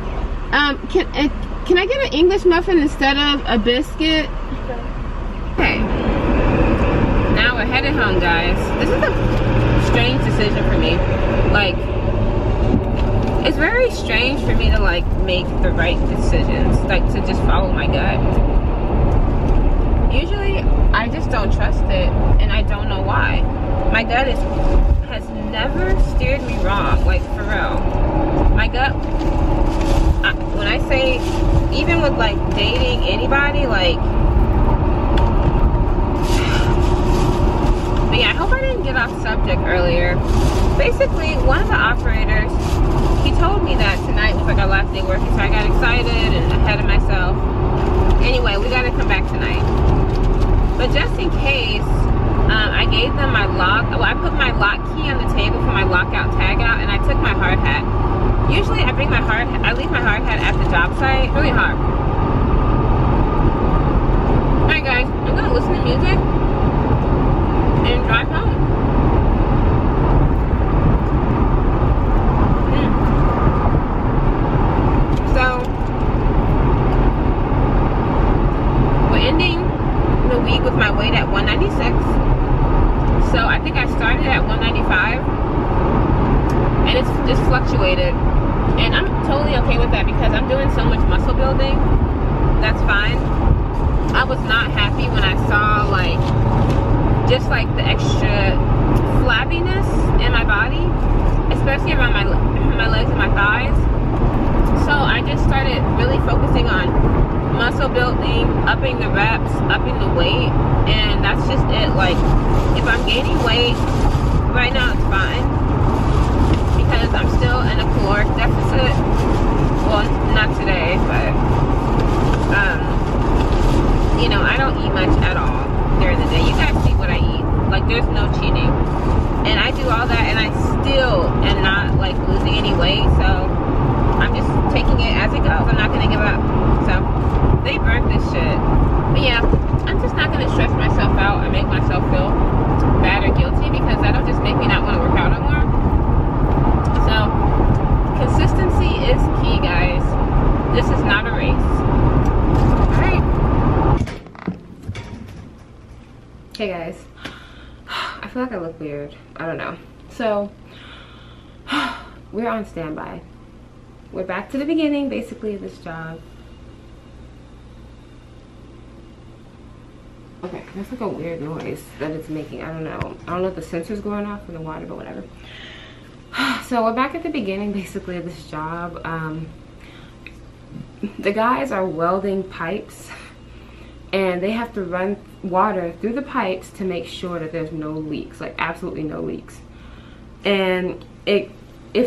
Can I get an English muffin instead of a biscuit? Okay. Now we're headed home, guys. This is a strange decision for me. Like, it's very strange for me to like make the right decisions, like to just follow my gut. Usually I just don't trust it, and I don't know why. My gut has never steered me wrong, like for real. My gut, when I say, even with like dating anybody, like, but yeah, I hope I didn't get off subject earlier. Basically, one of the operators, he told me that tonight was like our last day working, so I got excited and ahead of myself. Anyway, we gotta come back tonight. But just in case, I gave them my lock. Well, I put my lock key on the table for my lockout tag out, and I took my hard hat. Usually I bring my hard hat, I leave my hard hat at the job site. It's really hard. Alright guys, I'm gonna listen to music and drive home. So we're ending the week with my weight at 196. So I think I started at 195, and it's just fluctuated, and I'm totally okay with that because I'm doing so much muscle building. That's fine. I was not happy when I saw like just like the extra flabbiness in my body, especially around my legs and my thighs. So I just started really focusing on muscle building, upping the reps, upping the weight, and that's just it. Like, if I'm gaining weight right now, it's fine because I'm still in a caloric deficit. Well, not today, but you know, I don't eat much at all during the day. You guys see what I eat. Like, there's no cheating, and I do all that, and I still am not like losing any weight. So I'm just taking it as it goes. I'm not gonna give up. So they burnt this shit. But yeah, I'm just not gonna stress myself out and make myself feel bad or guilty, because that'll just make me not want to work out no more. So consistency is key, guys. This is not a race. All right. Hey guys, I feel like I look weird. I don't know. So we're on standby. We're back to the beginning, basically, of this job. Okay, that's like a weird noise that it's making. I don't know. I don't know if the sensor's going off in the water, but whatever. So we're back at the beginning, basically, of this job. The guys are welding pipes, and they have to run water through the pipes to make sure that there's no leaks, like absolutely no leaks. And it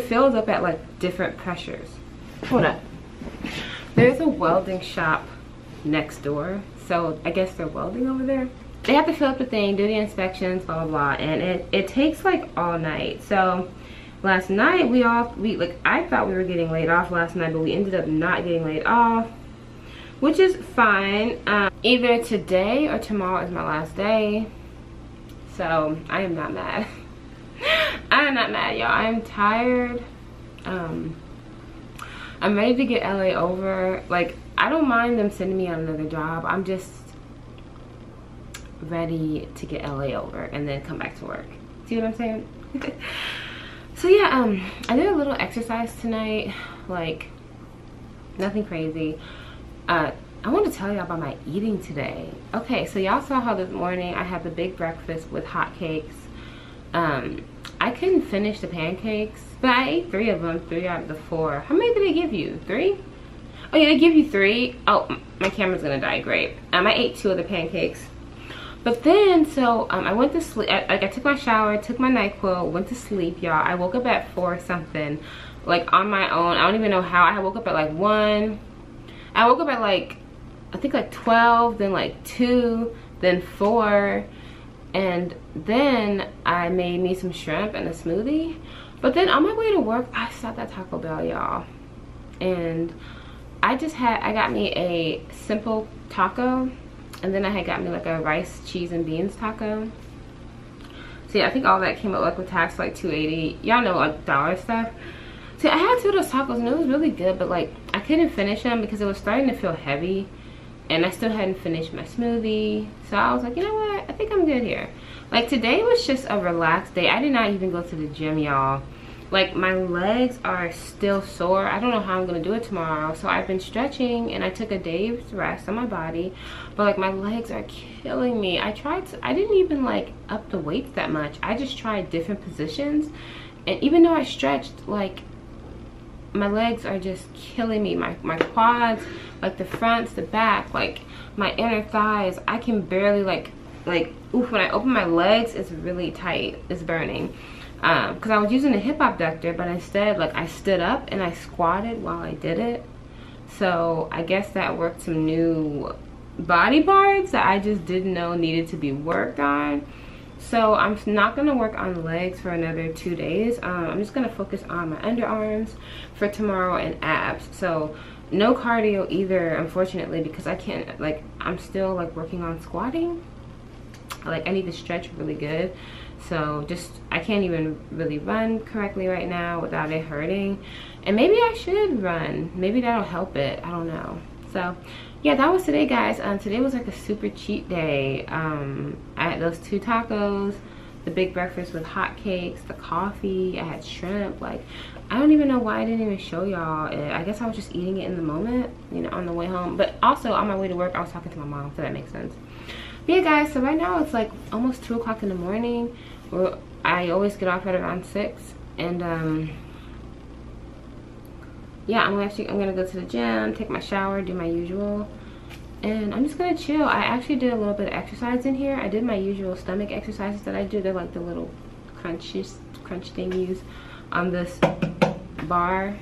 fills up at like different pressures. Hold up. There's a welding shop next door, so I guess they're welding over there. They have to fill up the thing, do the inspections, blah blah blah, and it takes like all night. So last night we like, I thought we were getting laid off last night, but we ended up not getting laid off, which is fine. Either today or tomorrow is my last day, so I am not mad. I am not mad, y'all. I am tired. I'm ready to get LA over. Like, I don't mind them sending me on another job. I'm just ready to get LA over and then come back to work. See what I'm saying? So yeah, I did a little exercise tonight, like nothing crazy. I want to tell y'all about my eating today. Okay, so y'all saw how this morning I had the big breakfast with hot cakes. I couldn't finish the pancakes, but I ate 3 of them, 3 out of the 4. How many did they give you? 3? Oh yeah, they give you 3. Oh, my camera's gonna die, great. I ate 2 of the pancakes. But then, so I went to sleep. I took my shower, took my NyQuil, went to sleep, y'all. I woke up at 4 something, like on my own. I don't even know how. I woke up at like 1. I woke up at like, I think like 12, then like 2, then 4. And then I made me some shrimp and a smoothie. But then on my way to work, I stopped at Taco Bell, y'all. And I got me a simple taco. And then I had got me like a rice, cheese, and beans taco. See, I think all that came up like with tax like $2.80. Y'all know, like dollar stuff. See, I had 2 of those tacos and it was really good, but like I couldn't finish them because it was starting to feel heavy. And I still hadn't finished my smoothie. So I was like, you know what? I think I'm good here. Like today was just a relaxed day. I did not even go to the gym, y'all. Like my legs are still sore. I don't know how I'm gonna do it tomorrow. So I've been stretching and I took a day's rest on my body. But like my legs are killing me. I didn't even like up the weights that much. I just tried different positions. And even though I stretched, like my legs are just killing me. My quads, like the fronts, the back, like my inner thighs, I can barely like oof, when I open my legs, it's really tight. It's burning. Because I was using a hip abductor, but instead, like I stood up and I squatted while I did it. So I guess that worked some new body parts that I just didn't know needed to be worked on. So I'm not gonna work on legs for another 2 days. I'm just gonna focus on my underarms for tomorrow and abs. So no cardio either, unfortunately, because I can't, like, I'm still like working on squatting. Like I need to stretch really good. So just, I can't even really run correctly right now without it hurting. And maybe I should run. Maybe that'll help it. I don't know. So yeah, that was today, guys. Today was like a super cheat day. I had those 2 tacos, the big breakfast with hot cakes, the coffee, I had shrimp. Like, I don't even know why I didn't even show y'all it. I guess I was just eating it in the moment, you know, on the way home. But also on my way to work, I was talking to my mom, so that makes sense. But yeah, guys, so right now it's like almost 2 o'clock in the morning. I always get off at around 6. And yeah, I'm gonna go to the gym, take my shower, do my usual, and I'm just gonna chill. I actually did a little bit of exercise in here. I did my usual stomach exercises that I do. They're like the little crunch thingies on this bar.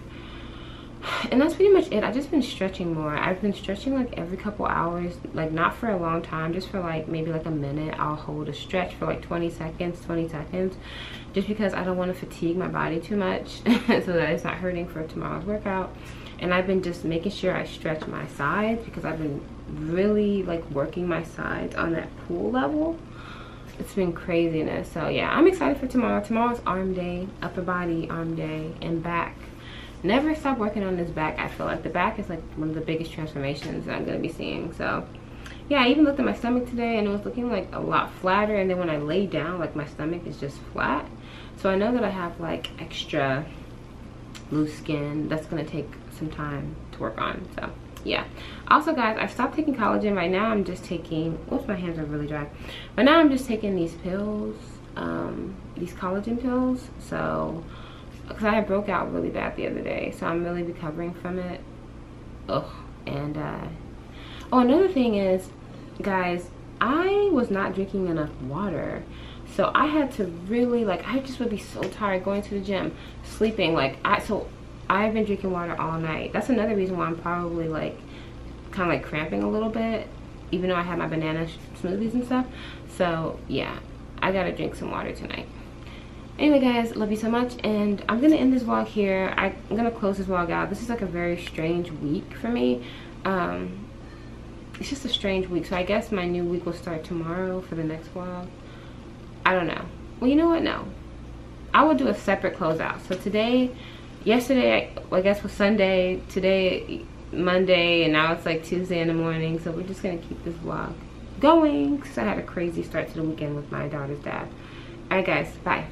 And that's pretty much it. I've just been stretching more. I've been stretching like every couple hours, like not for a long time, just for like maybe like a minute. I'll hold a stretch for like 20 seconds, just because I don't want to fatigue my body too much so that it's not hurting for tomorrow's workout. And I've been just making sure I stretch my sides because I've been really like working my sides on that pool level. It's been craziness. So yeah, I'm excited for tomorrow. Tomorrow's arm day, upper body arm day, and back. Never stop working on this back. I feel like the back is like one of the biggest transformations that I'm gonna be seeing. So yeah, I even looked at my stomach today and it was looking like a lot flatter, and then when I lay down, like my stomach is just flat. So I know that I have like extra loose skin that's gonna take some time to work on. So yeah. Also guys, I've stopped taking collagen. Right now I'm just taking, oops, my hands are really dry. But now I'm just taking these pills, these collagen pills. So because I broke out really bad the other day, so I'm really recovering from it. Ugh. And oh, another thing is, guys, I was not drinking enough water. So I had to really, like, I just would be so tired going to the gym, sleeping. Like, I've been drinking water all night. That's another reason why I'm probably like kind of like cramping a little bit, even though I had my banana smoothies and stuff. So yeah, I gotta drink some water tonight. Anyway guys, love you so much, and I'm gonna end this vlog here. I'm gonna close this vlog out. This is like a very strange week for me. It's just a strange week, so I guess my new week will start tomorrow for the next vlog. I don't know. Well, you know what? No, I will do a separate closeout. So today, yesterday I guess was Sunday, today Monday, and now it's like Tuesday in the morning. So we're just gonna keep this vlog going because I had a crazy start to the weekend with my daughter's dad. All right guys, bye.